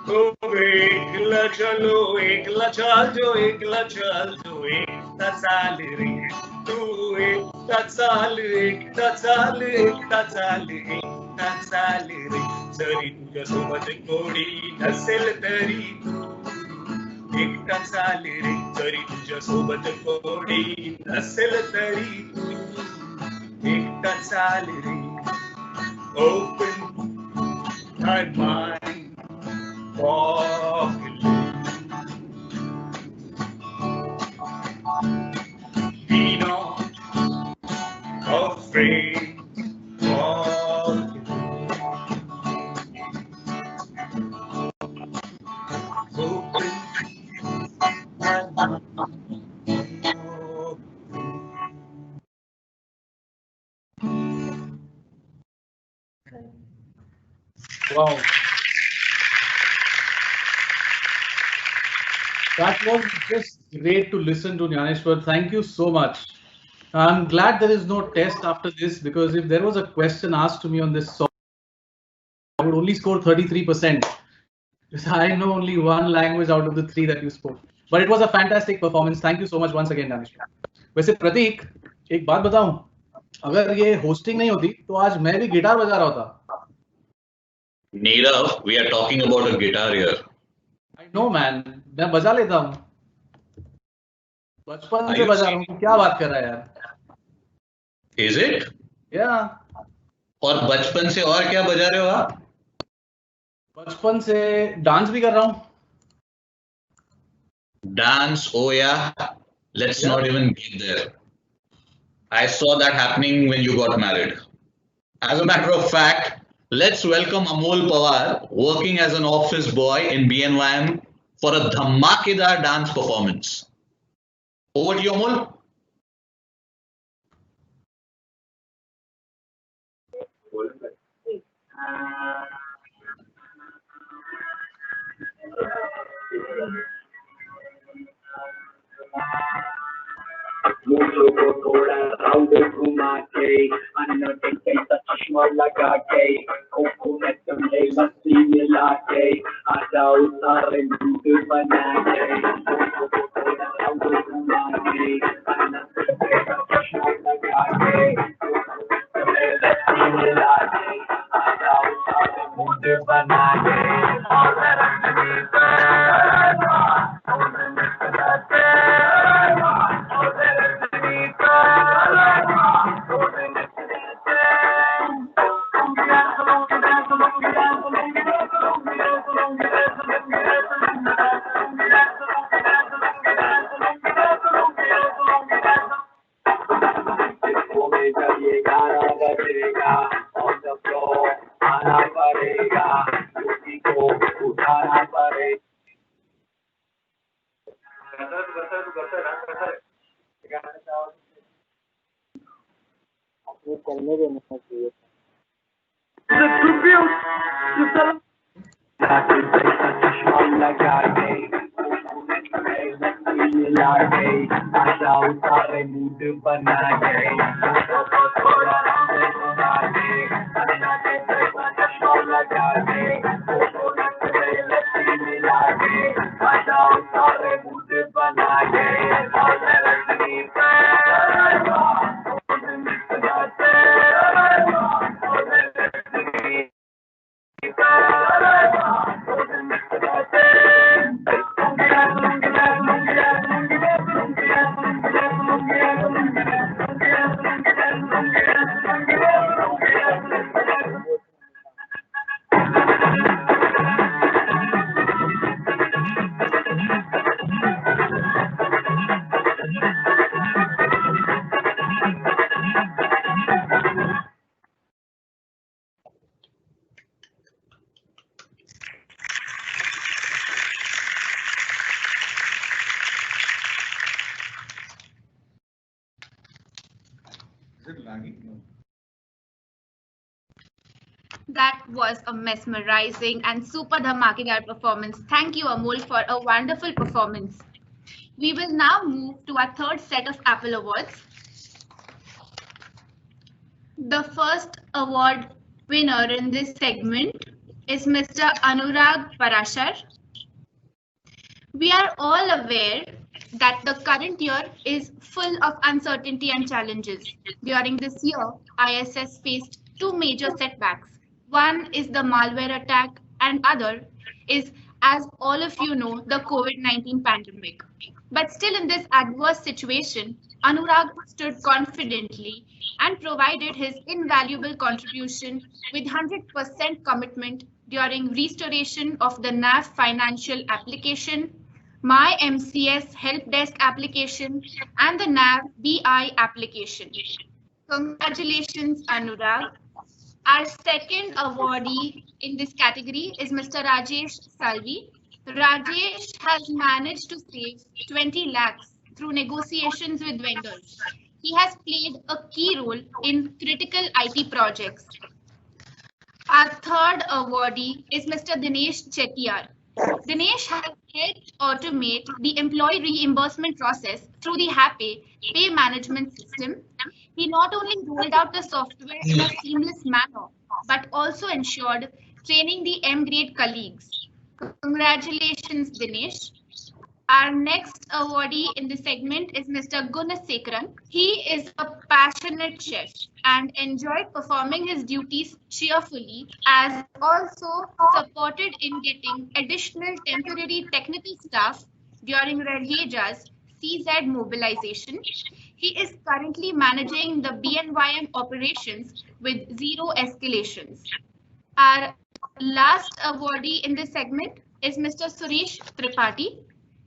তবে একলা চলো একলা চল जो একলা চল जो एकटा चाल रे तू एकटा चाल एकटा चाल एकटा चाल एकटा चाल रे जरी तुझ्या सोबत कोणी नसेल तरी तू एकटा चाल रे जरी तुझ्या सोबत कोणी नसेल तरी तू एकटा चाल रे Open thy mind for the Lord. Be not afraid for the Lord. Open thy mind. Wow. That was just great to listen to, Dhaneshwar. Thank you so much. I'm glad there is no test after this because if there was a question asked to me on this song, I would only score 33%. Because I know only one language out of the 3 that you spoke. But it was a fantastic performance. Thank you so much once again, Dhaneshwar. वैसे प्रतीक, एक बात बताऊं, अगर ये hosting नहीं होती तो आज मैं भी गिटार बजा रहा होता. Nirav, we are talking about a guitar here. I know, man. मैं बजा लेता हूँ. बचपन से बजा रहा हूँ. क्या बात कर रहा है यार? Is it? Yeah. और बचपन से और क्या बजा रहे हो आप? बचपन से डांस भी कर रहा हूँ. Dance, oh yeah. Let's not even get there. I saw that happening when you got married. As a matter of fact, let's welcome Amol Pawar, working as an office boy in BNYM, for a dhamakedar dance performance. Over to you, Amol. मुझको को थोड़ा round घुमा के अन्नट के चश्मा लगा के cocoa में तुमने मस्ती मिला के आ जाओ सारे मूड बना के मुझको को थोड़ा राउंड घुमा के अन्नट के चश्मा लगा के कोको में मस्ती मिला के आ जाओ सारे मूड बना के और रंगनी आना पड़ेगा किसी को उठाना पड़ेगा आपको करने देना चाहिए चश्मा लगा के मिला के आशा उतारे मूड बना के थोड़ा रंग बना के चश्मा लगा के मिला के आशा उतारे मूड बना के That was a mesmerizing and super dhamakedar performance. Thank you, Amol, for a wonderful performance. We will now move to our third set of Apple Awards. The first award winner in this segment is Mr. Anurag Parashar. We are all aware that the current year is full of uncertainty and challenges. During this year, ISS faced two major setbacks. One is the malware attack and other is, as all of you know, the COVID-19 pandemic. But still in this adverse situation, Anurag stood confidently and provided his invaluable contribution with 100% commitment during restoration of the NAV financial application, My MCS help desk application, and the NAV BI application. Congratulations, Anurag. Our second awardee in this category is Mr. Rajesh Salvi. Rajesh has managed to save 20 lakhs through negotiations with vendors. He has played a key role in critical IT projects. Our third awardee is Mr. Dinesh Chettiar. Dinesh has helped automate the employee reimbursement process through the Happy pay management system. He not only rolled out the software in a seamless manner, but also ensured training the M-grade colleagues. Congratulations, Dinesh. Our next awardee in this segment is Mr. Gunasekharan. He is a passionate chef and enjoyed performing his duties cheerfully, as also supported in getting additional temporary technical staff during Rajeja's CZ mobilization. He is currently managing the BNYM operations with zero escalations. Our last awardee in this segment is Mr. Suresh Tripathi.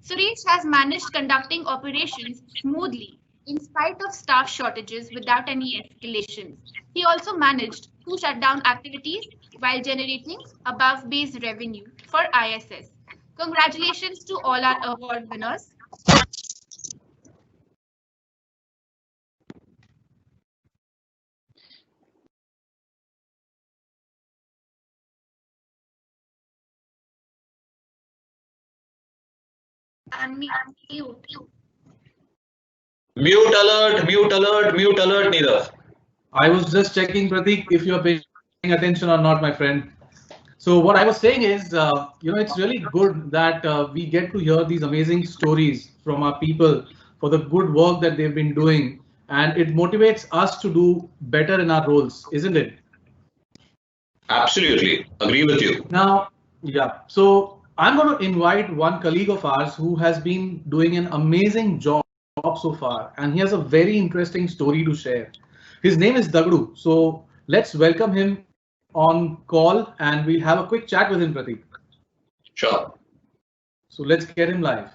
Suresh has managed conducting operations smoothly in spite of staff shortages without any escalations. He also managed to shut down activities while generating above base revenue for ISS. Congratulations to all our award winners. Unmute. Mute alert, mute alert, mute alert, neither. I was just checking, Pratik, if you're paying attention or not, my friend. So what I was saying is, it's really good that we get to hear these amazing stories from our people for the good work that they've been doing, and it motivates us to do better in our roles, isn't it? Absolutely, agree with you. Now, yeah. So I'm going to invite one colleague of ours who has been doing an amazing job so far, and he has a very interesting story to share. His name is Dagdu. So let's welcome him on call, and we'll have a quick chat with him, Pratik. Sure. So let's get him live.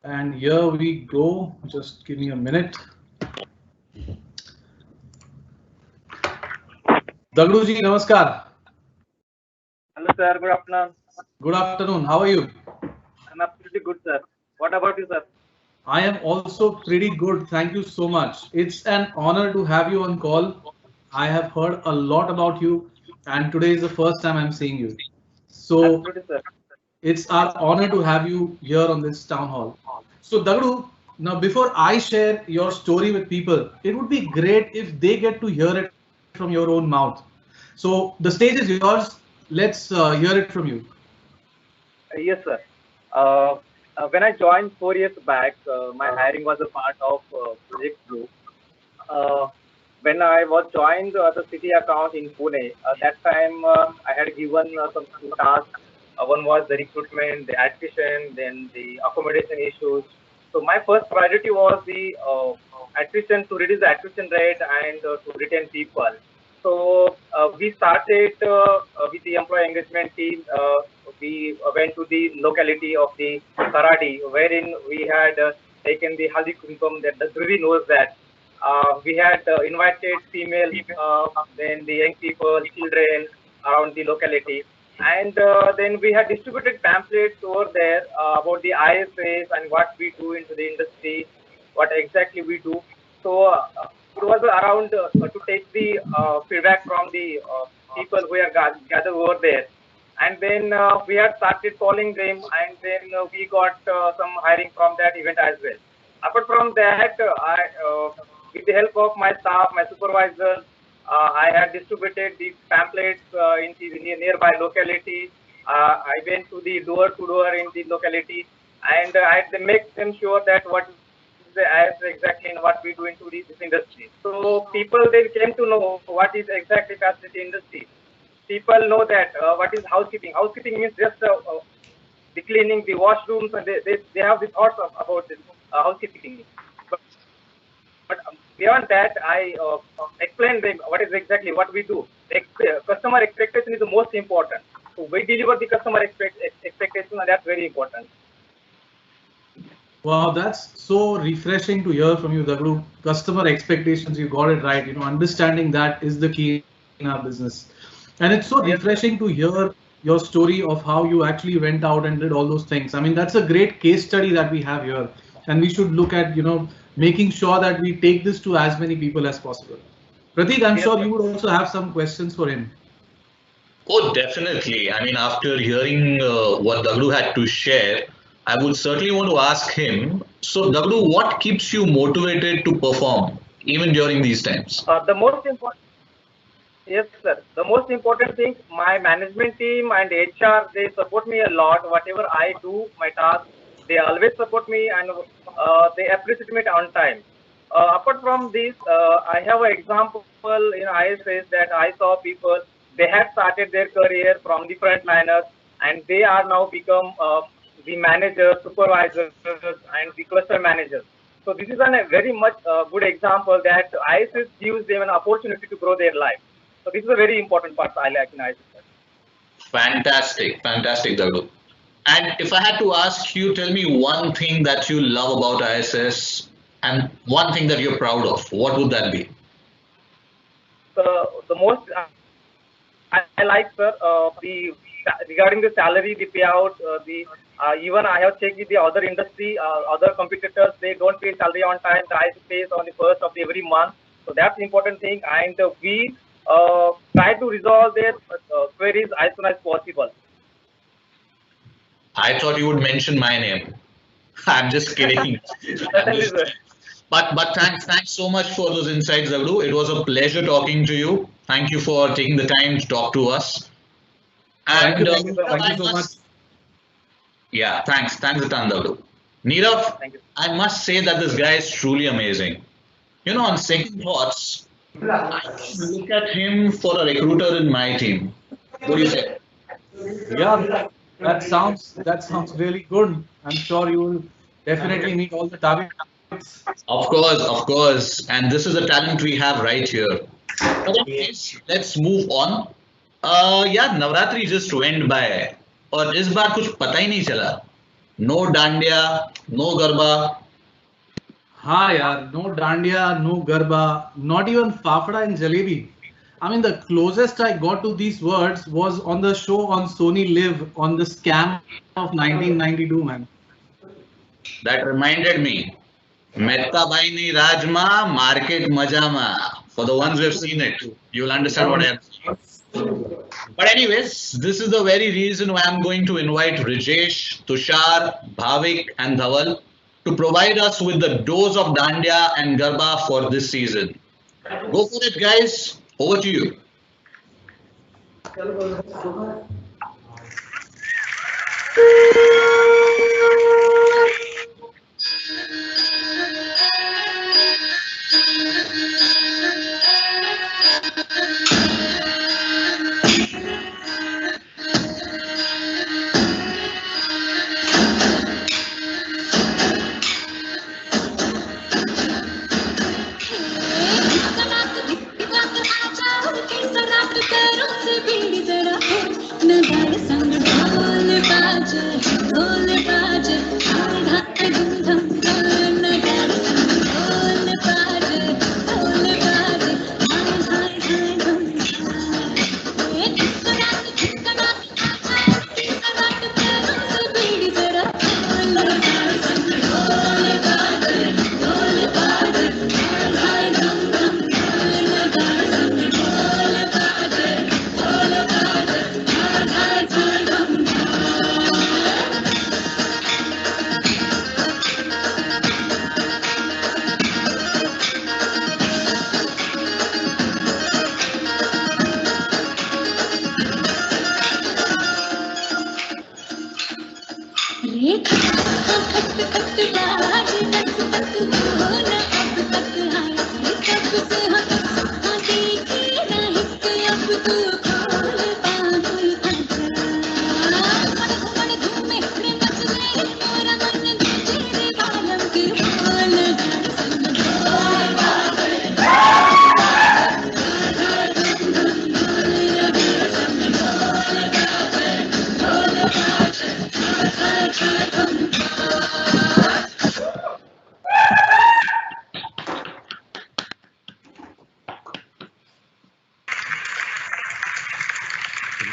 And here we go. Just give me a minute. Dagdu ji, namaskar. Hello, sir. Good afternoon. Good afternoon. How are you? I'm absolutely good, sir. What about you, sir? I am also pretty good. Thank you so much. It's an honor to have you on call. I have heard a lot about you, and today is the first time I'm seeing you. So it's our honor to have you here on this town hall. So Dagdu, now before I share your story with people, it would be great if they get to hear it from your own mouth. So the stage is yours. Let's hear it from you. Yes, sir. When I joined 4 years back, my hiring was a part of Project Blue. When I was joined the city account in Pune, that time I had given some two tasks. One was the recruitment, the attrition, then the accommodation issues. So my first priority was the attrition, to reduce the attrition rate and to retain people. So we started with the employee engagement team. We went to the locality of the Karadi, wherein we had taken the Haldi Kumkum, that the Dhruvi knows that. We had invited female, then the young people, children around the locality. And then we had distributed pamphlets over there about the ISS and what we do into the industry, what exactly we do. So it was around to take the feedback from the people who are gathered over there. And then we had started calling them, and then we got some hiring from that event as well. Apart from that, with the help of my staff, my supervisor, I had distributed these pamphlets in the nearby locality. I went to the door to door in the locality, and I had to make them sure that what is the IS exactly and what we do into this industry. So people then came to know what is exactly facility industry. People know that what is housekeeping. Housekeeping means just the cleaning, the washrooms, and they have the thoughts about this housekeeping. But beyond that, I explained them what is exactly what we do. Customer expectation is the most important. So we deliver the customer expectation, and that's very important. Wow, that's so refreshing to hear from you, Dagdu. Customer expectations, you got it right. Understanding that is the key in our business. And it's so refreshing to hear your story of how you actually went out and did all those things. I mean, that's a great case study that we have here. And we should look at, making sure that we take this to as many people as possible. Pratik, I'm sure you would also have some questions for him. Oh, definitely. I mean, after hearing what Dagdu had to share, I would certainly want to ask him. So, Dagdu, what keeps you motivated to perform even during these times? The most important. Yes, sir. The most important thing, my management team and HR, they support me a lot. Whatever I do, my task, they always support me, and they appreciate me on time. Apart from this, I have an example in ISS that I saw people, they had started their career from the frontliners, and they are now become the managers, supervisors, and the cluster managers. So this is a very much good example that ISS gives them an opportunity to grow their life. So this is a very important part I like in ISS. Fantastic, fantastic, Dagdu. And if I had to ask you, tell me one thing that you love about ISS and one thing that you're proud of. What would that be? The most I like, sir, regarding the salary, the payout, even I have checked with the other industry, other competitors, they don't pay salary on time. The ISS pays on the first of every month. So that's the important thing, and we try to resolve their queries as soon as possible. I thought you would mention my name. I'm just kidding. But thanks so much for those insights, Dagdu. It was a pleasure talking to you. Thank you for taking the time to talk to us. And thank you so much. Yeah, thanks a ton, Dagdu. Nirav, I must say that this guy is truly amazing. You know, on second thoughts, I look at him for a recruiter in my team. What do you say? Yeah, that sounds really good. I'm sure you will definitely meet all the targets. Of course. And this is the talent we have right here. Okay, let's move on. Yeah, Navratri just went by. और इस बार कुछ पता ही नहीं चला. No Dandiya, no Garba. हाँ यार, no Dandiya, no Garba, not even Fafda and Jalebi. I mean, the closest I got to these words was on the show on Sony Live on the scam of 1992, man. That reminded me. Metta Baini Rajma, Market Majama. For the ones who have seen it, you'll understand what I'm saying. But anyways, this is the very reason why I'm going to invite Rajesh, Tushar, Bhavik and Dhaval to provide us with the dose of Dandiya and Garba for this season. Go for it, guys. Over to you.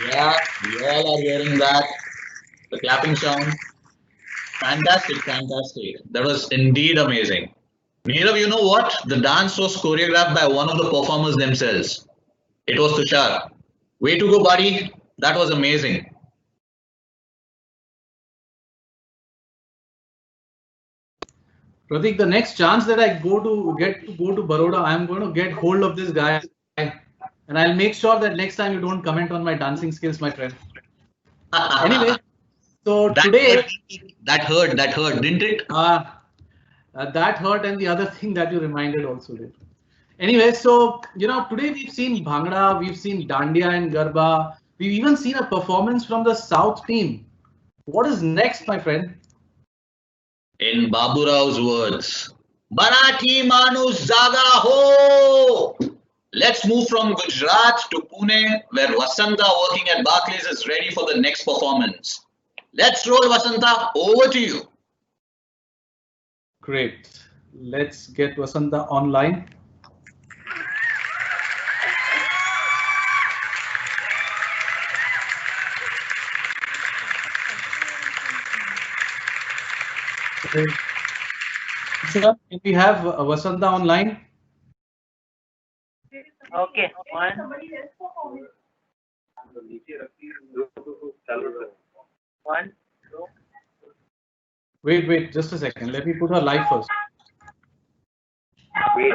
Yeah, we all are hearing that. The clapping sound. Fantastic. That was indeed amazing. Nirav, you know what? The dance was choreographed by one of the performers themselves. It was Tushar. Way to go, buddy. That was amazing. Pratik, the next chance that I get to go to Baroda, I am going to get hold of this guy, and I'll make sure that next time you don't comment on my dancing skills, my friend. Anyway, so today that hurt, didn't it? That hurt, and the other thing that you reminded also did. Anyway, so today we've seen Bhangra, we've seen Dandiya and Garba, we've even seen a performance from the South team. What is next, my friend? In Babu Rao's words, Marathi Manus Jaga Ho! Let's move from Gujarat to Pune, where Vasanta working at Barclays is ready for the next performance. Let's roll, Vasanta. Over to you. Great. Let's get Vasanta online. Okay. Sir, can we have Vasanta online? Okay, one. One, two. Wait, just a second. Let me put her live first. Wait.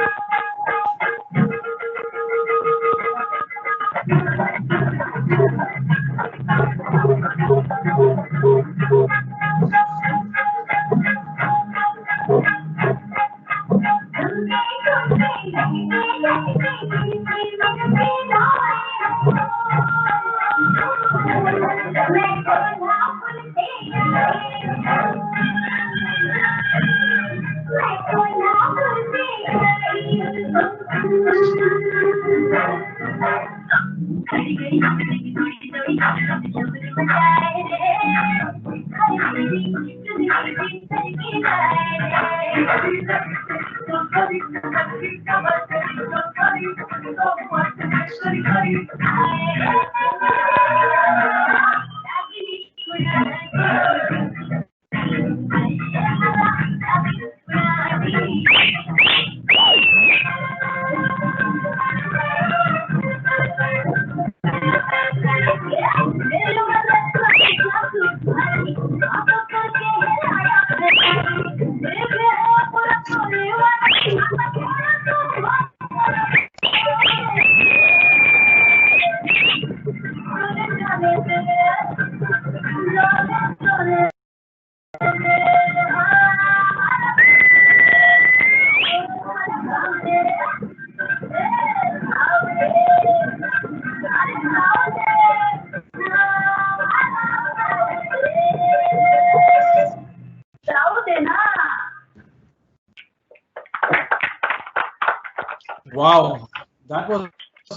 Wow, that was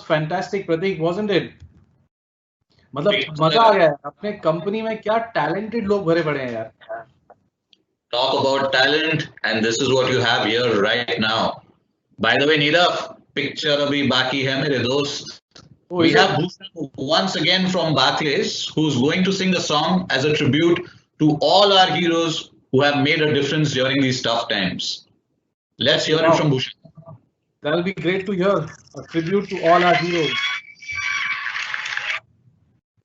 fantastic, Pratik, wasn't it? मतलब मजा आ गया है. अपने company में क्या talented लोग भरे पड़े हैं यार. Talk about talent, and this is what you have here right now. By the way, Nirav, picture abhi baki hai mere dost. We have Bhushan once again from Barclays, who's going to sing a song as a tribute to all our heroes who have made a difference during these tough times. Let's hear it from Bhushan. That'll be great to hear. A tribute to all our heroes.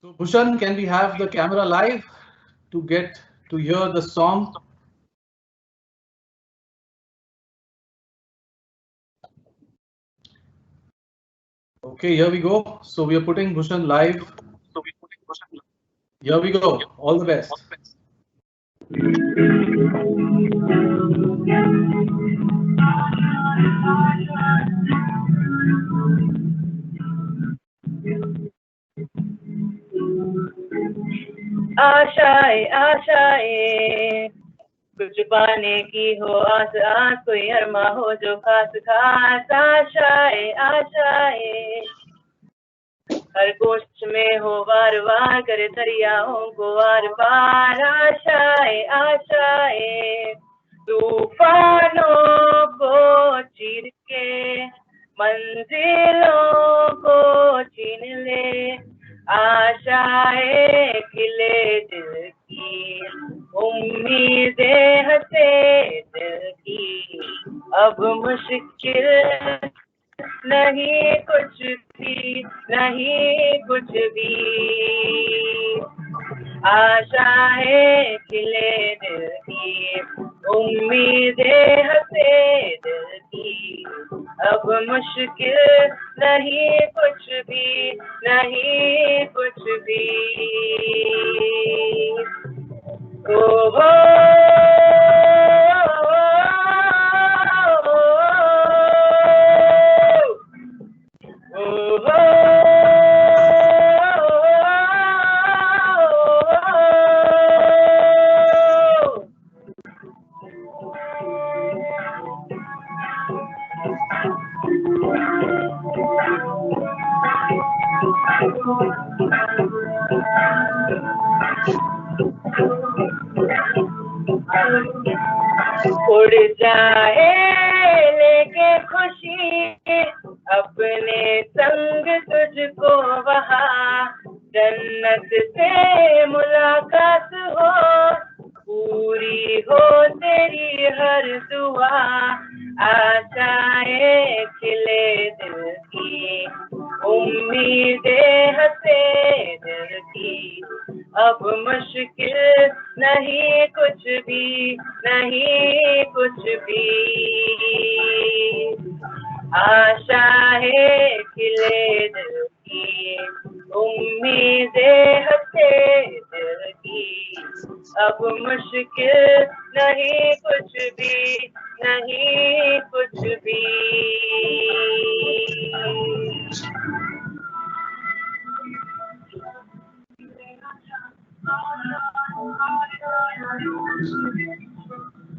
So Bhushan, can we have the camera live to get to hear the song? Okay, here we go. So we are putting Bhushan live. Here we go. All the best. आशाएं आशाएं कुछ पाने की हो आस आस कोई अरमा हो जो खास खास आशाएं आशाएं हर कोशिश में हो वार वार करे दरियाओं को वार पार आशाएं आशाएं तूफानों को चीर के मंजिलों को छीन ले आशाएं खिले दिल की उम्मीदें हंसे दिल की अब मुश्किल नहीं कुछ भी नहीं कुछ भी आशाएं खिले दिल की उम्मीदें हंसे दिल की अब मुश्किल नहीं कुछ भी नहीं कुछ भी ओ से मुलाकात हो, पूरी हो तेरी हर दुआ, आशाएं खिले दिल की, उम्मीदें हंसे दिल की, अब मुश्किल नहीं कुछ भी, नहीं कुछ भी, आशाएं खिले दिल की, उम्मीदें हंसे दिल की, अब मुश्किल नहीं कुछ भी, नहीं कुछ भी।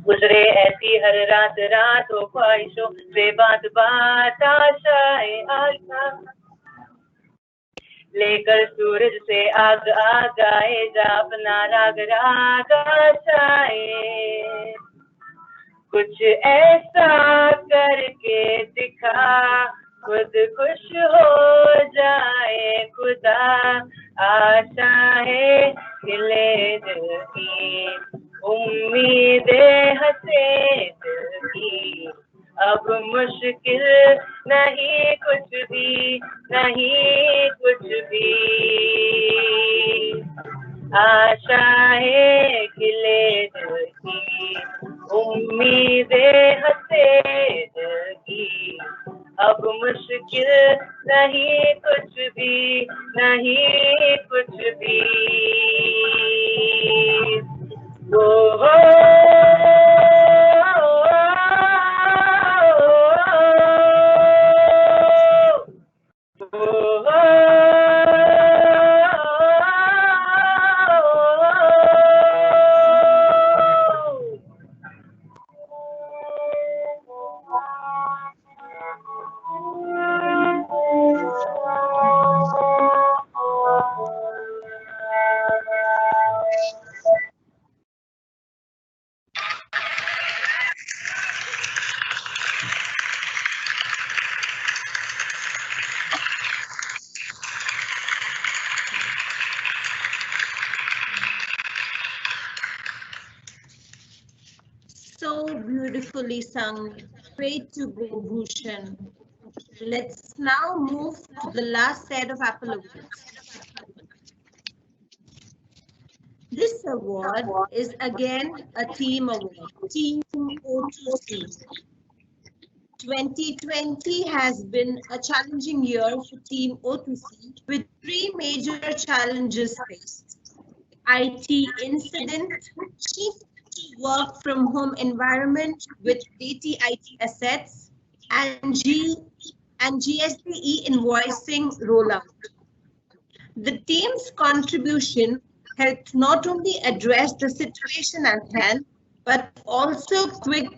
गुजरे ऐसी हर रात रातों ख्वाहिशों से बात बात आशाएं आशा, लेकर सूरज से आग आग आए जा अपना राग राग आशाएं, कुछ ऐसा करके दिखा खुद खुश हो जाए खुदा, आशाएं खिले दिल की, उम्मीदें हंसे दिल की, अब मुश्किल नहीं कुछ भी, नहीं कुछ भी, आशाएं खिले दिल की, उम्मीदें हंसे दिल की, अब मुश्किल नहीं कुछ भी, नहीं कुछ भी। So beautifully sung. Great to go, Bhushan. Let's now move to the last set of Apple Awards. This award is again a team award, Team O2C. 2020 has been a challenging year for Team O2C with 3 major challenges faced. IT incident, shift to work from home environment with daily IT assets, and GST invoicing rollout. The team's contribution helped not only address the situation at hand, but also quick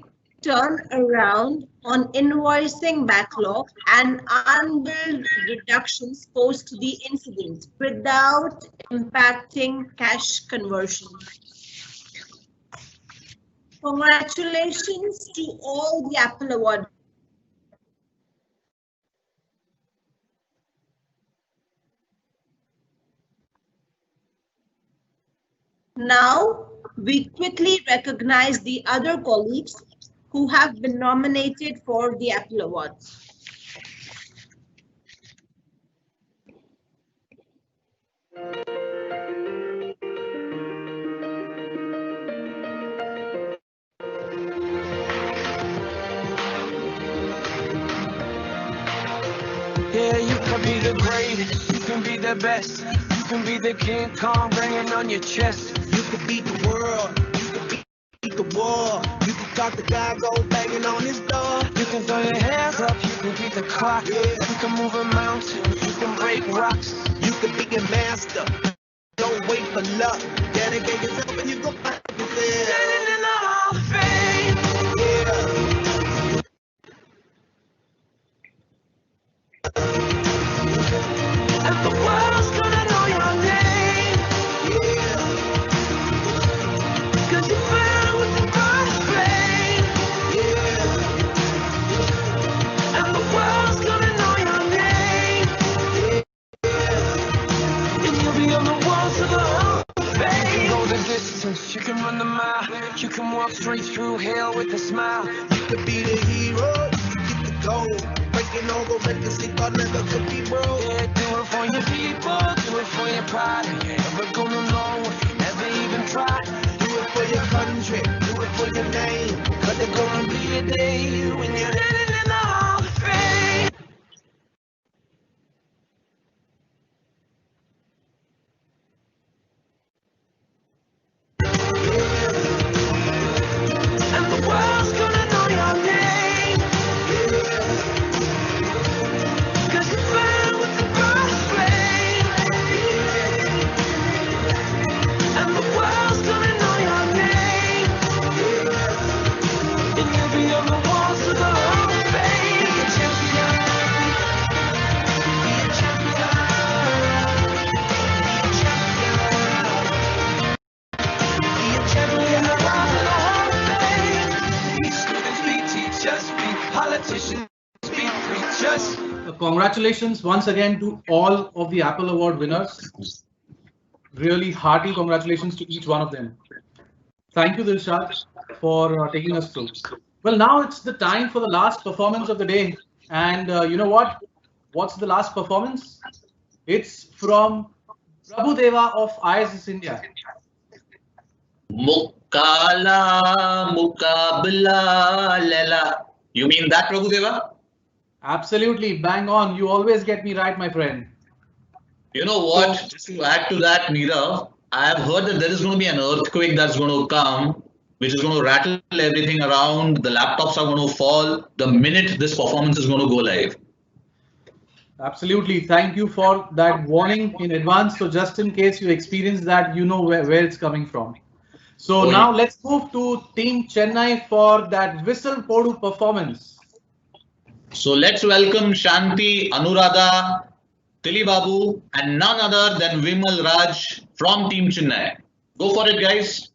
turnaround on invoicing backlog and unbilled reductions post the incident without impacting cash conversion. Congratulations to all the Apple Award. Now, we quickly recognize the other colleagues who have been nominated for the Apple Awards. Yeah, you can be the greatest, you can be the best, you can be the King Kong banging on your chest. You can beat the world, you can beat the war, you can talk the guy, go banging on his door. You can throw your hands up, you can beat the clock, you can move a mountain, you can break rocks. You can be a master, don't wait for luck, dedicate yourself and you go find yourself. Standing in the Hall of Fame, yeah. And the world's gonna know your name, yeah. 'Cause you burn with the brightest flame, yeah. And the world's gonna know your name, yeah. And you'll be on the walls of the can run the mile. You can walk straight through hell with a smile. You could be the hero, you could get the gold. Breaking all those records they thought never could be broke. Yeah, do it for your people, do it for your pride. You ain't never gonna know if you never even try. Do it for your country, do it for your name. Cause there's gonna be a day when you're headed in the Hall of Fame. And the world's gonna know your name. Cause you burn with the burst flame. And the world's gonna know your name. And you'll be on the walls of the Hall of Fame. Be a champion. Be a champion. Be a champion. Rise in the Hall of Fame. Be students, be teachers, be politicians, be preachers. Congratulations once again to all of the Apple Award winners. Really hearty congratulations to each one of them. Thank you, Dilshad, for taking us through. Well, now it's the time for the last performance of the day. And you know what? What's the last performance? It's from Prabhu Deva of ISS India. Mukala Mukabla Lela. You mean that, Prabhu Deva? Absolutely, bang on. You always get me right, my friend. You know what? Just to add to that, Nirav, I have heard that there is going to be an earthquake that's going to come, which is going to rattle everything around. The laptops are going to fall the minute this performance is going to go live. Absolutely. Thank you for that warning in advance. So just in case you experience that, you know where it's coming from. So now let's move to Team Chennai for that Whistle Podu performance. So let's welcome Shanti, Anuradha, Tili Babu, and none other than Vimal Raj from Team Chennai. Go for it, guys.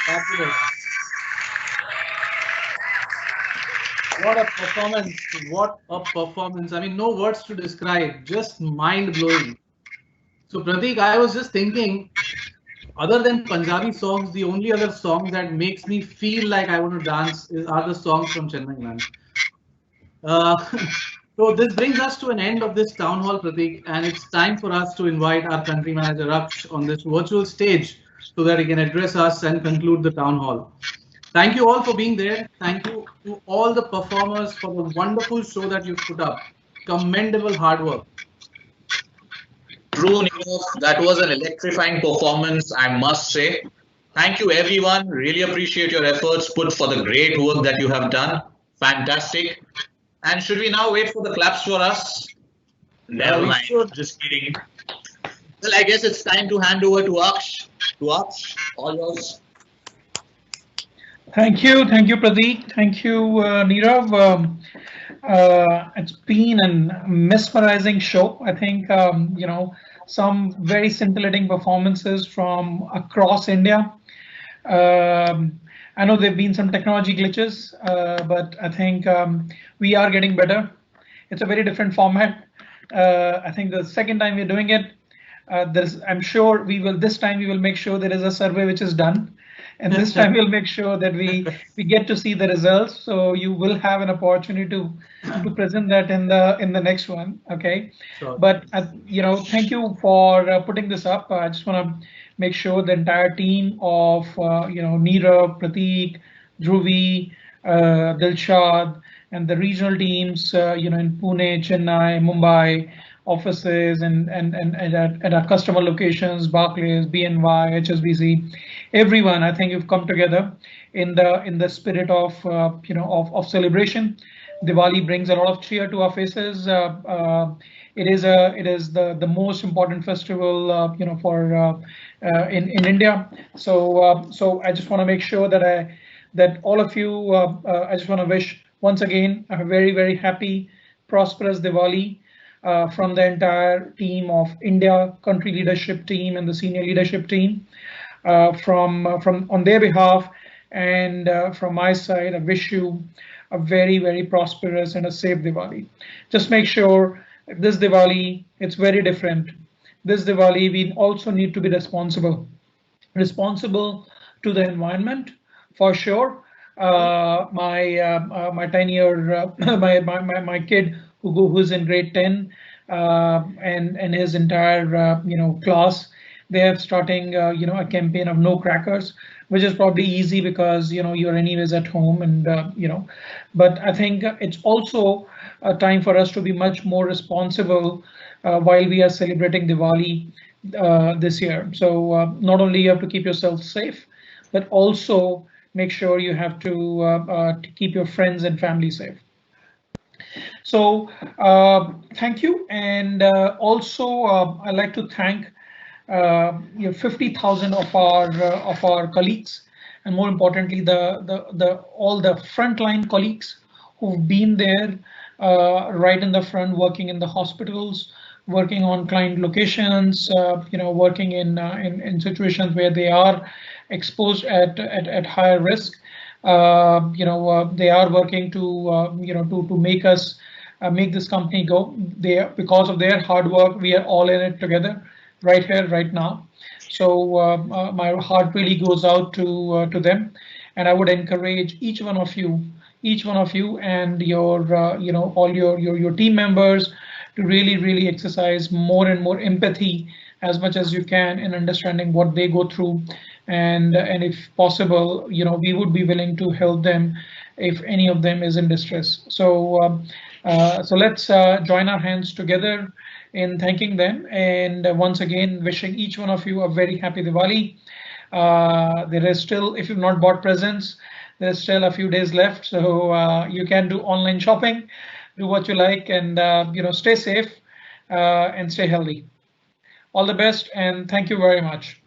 Fabulous. What a performance. What a performance. I mean, no words to describe, just mind blowing. So Pratik, I was just thinking, other than Punjabi songs, the only other song that makes me feel like I want to dance are the songs from Chennai Man. So this brings us to an end of this town hall, Pratik, and it's time for us to invite our country manager Aksh on this virtual stage so that he can address us and conclude the town hall. Thank you all for being there. Thank you to all the performers for the wonderful show that you've put up. Commendable hard work. True, Neerav, that was an electrifying performance, I must say. Thank you, everyone. Really appreciate your efforts put for the great work that you have done. Fantastic. And should we now wait for the claps for us? Never mind. Just kidding. Well, I guess it's time to hand over to Aksh. Aksh, all yours. Thank you, Pradeep. Thank you, Neerav. It's been a mesmerizing show. I think some very scintillating performances from across India. I know there've been some technology glitches, but I think we are getting better. It's a very different format. I think the second time we're doing it, I'm sure this time we will make sure there is a survey which is done. And this time we'll make sure that we get to see the results. So you will have an opportunity to present that in the next one. Okay. Sure. But thank you for putting this up. I just want to make sure the entire team of Neerav, Pratik, Dhruvi, Dilshad, and the regional teams in Pune, Chennai, Mumbai offices and at our customer locations, Barclays, BNY, HSBC, everyone. I think you've come together in the spirit of of celebration. Diwali brings a lot of cheer to our faces. It is the most important festival for in India. So I just want to make sure that all of you. I just want to wish once again a very, very happy, prosperous Diwali. From the entire team of India country leadership team and the senior leadership team, from on their behalf and from my side, I wish you a very, very prosperous and a safe Diwali. Just make sure this Diwali, it's very different. This Diwali, we also need to be responsible to the environment for sure. My 10-year my kid who's in grade 10 and his entire class, they are starting a campaign of no crackers, which is probably easy because you're anyways at home and but I think it's also a time for us to be much more responsible while we are celebrating Diwali this year. So not only you have to keep yourself safe, but also make sure you have to keep your friends and family safe. So thank you, and also I'd like to thank 50,000 of our colleagues, and more importantly all the frontline colleagues who've been there right in the front, working in the hospitals, working on client locations, working in situations where they are exposed at higher risk. They are working to make us make this company go. Because of their hard work, we are all in it together, right here, right now. So my heart really goes out to them, and I would encourage each one of you and your all your team members to really exercise more and more empathy as much as you can in understanding what they go through, and if possible, we would be willing to help them if any of them is in distress. So let's join our hands together in thanking them, and once again wishing each one of you a very happy Diwali. There is still, if you've not bought presents, there's still a few days left, so you can do online shopping, do what you like, and stay safe and stay healthy. All the best, and thank you very much.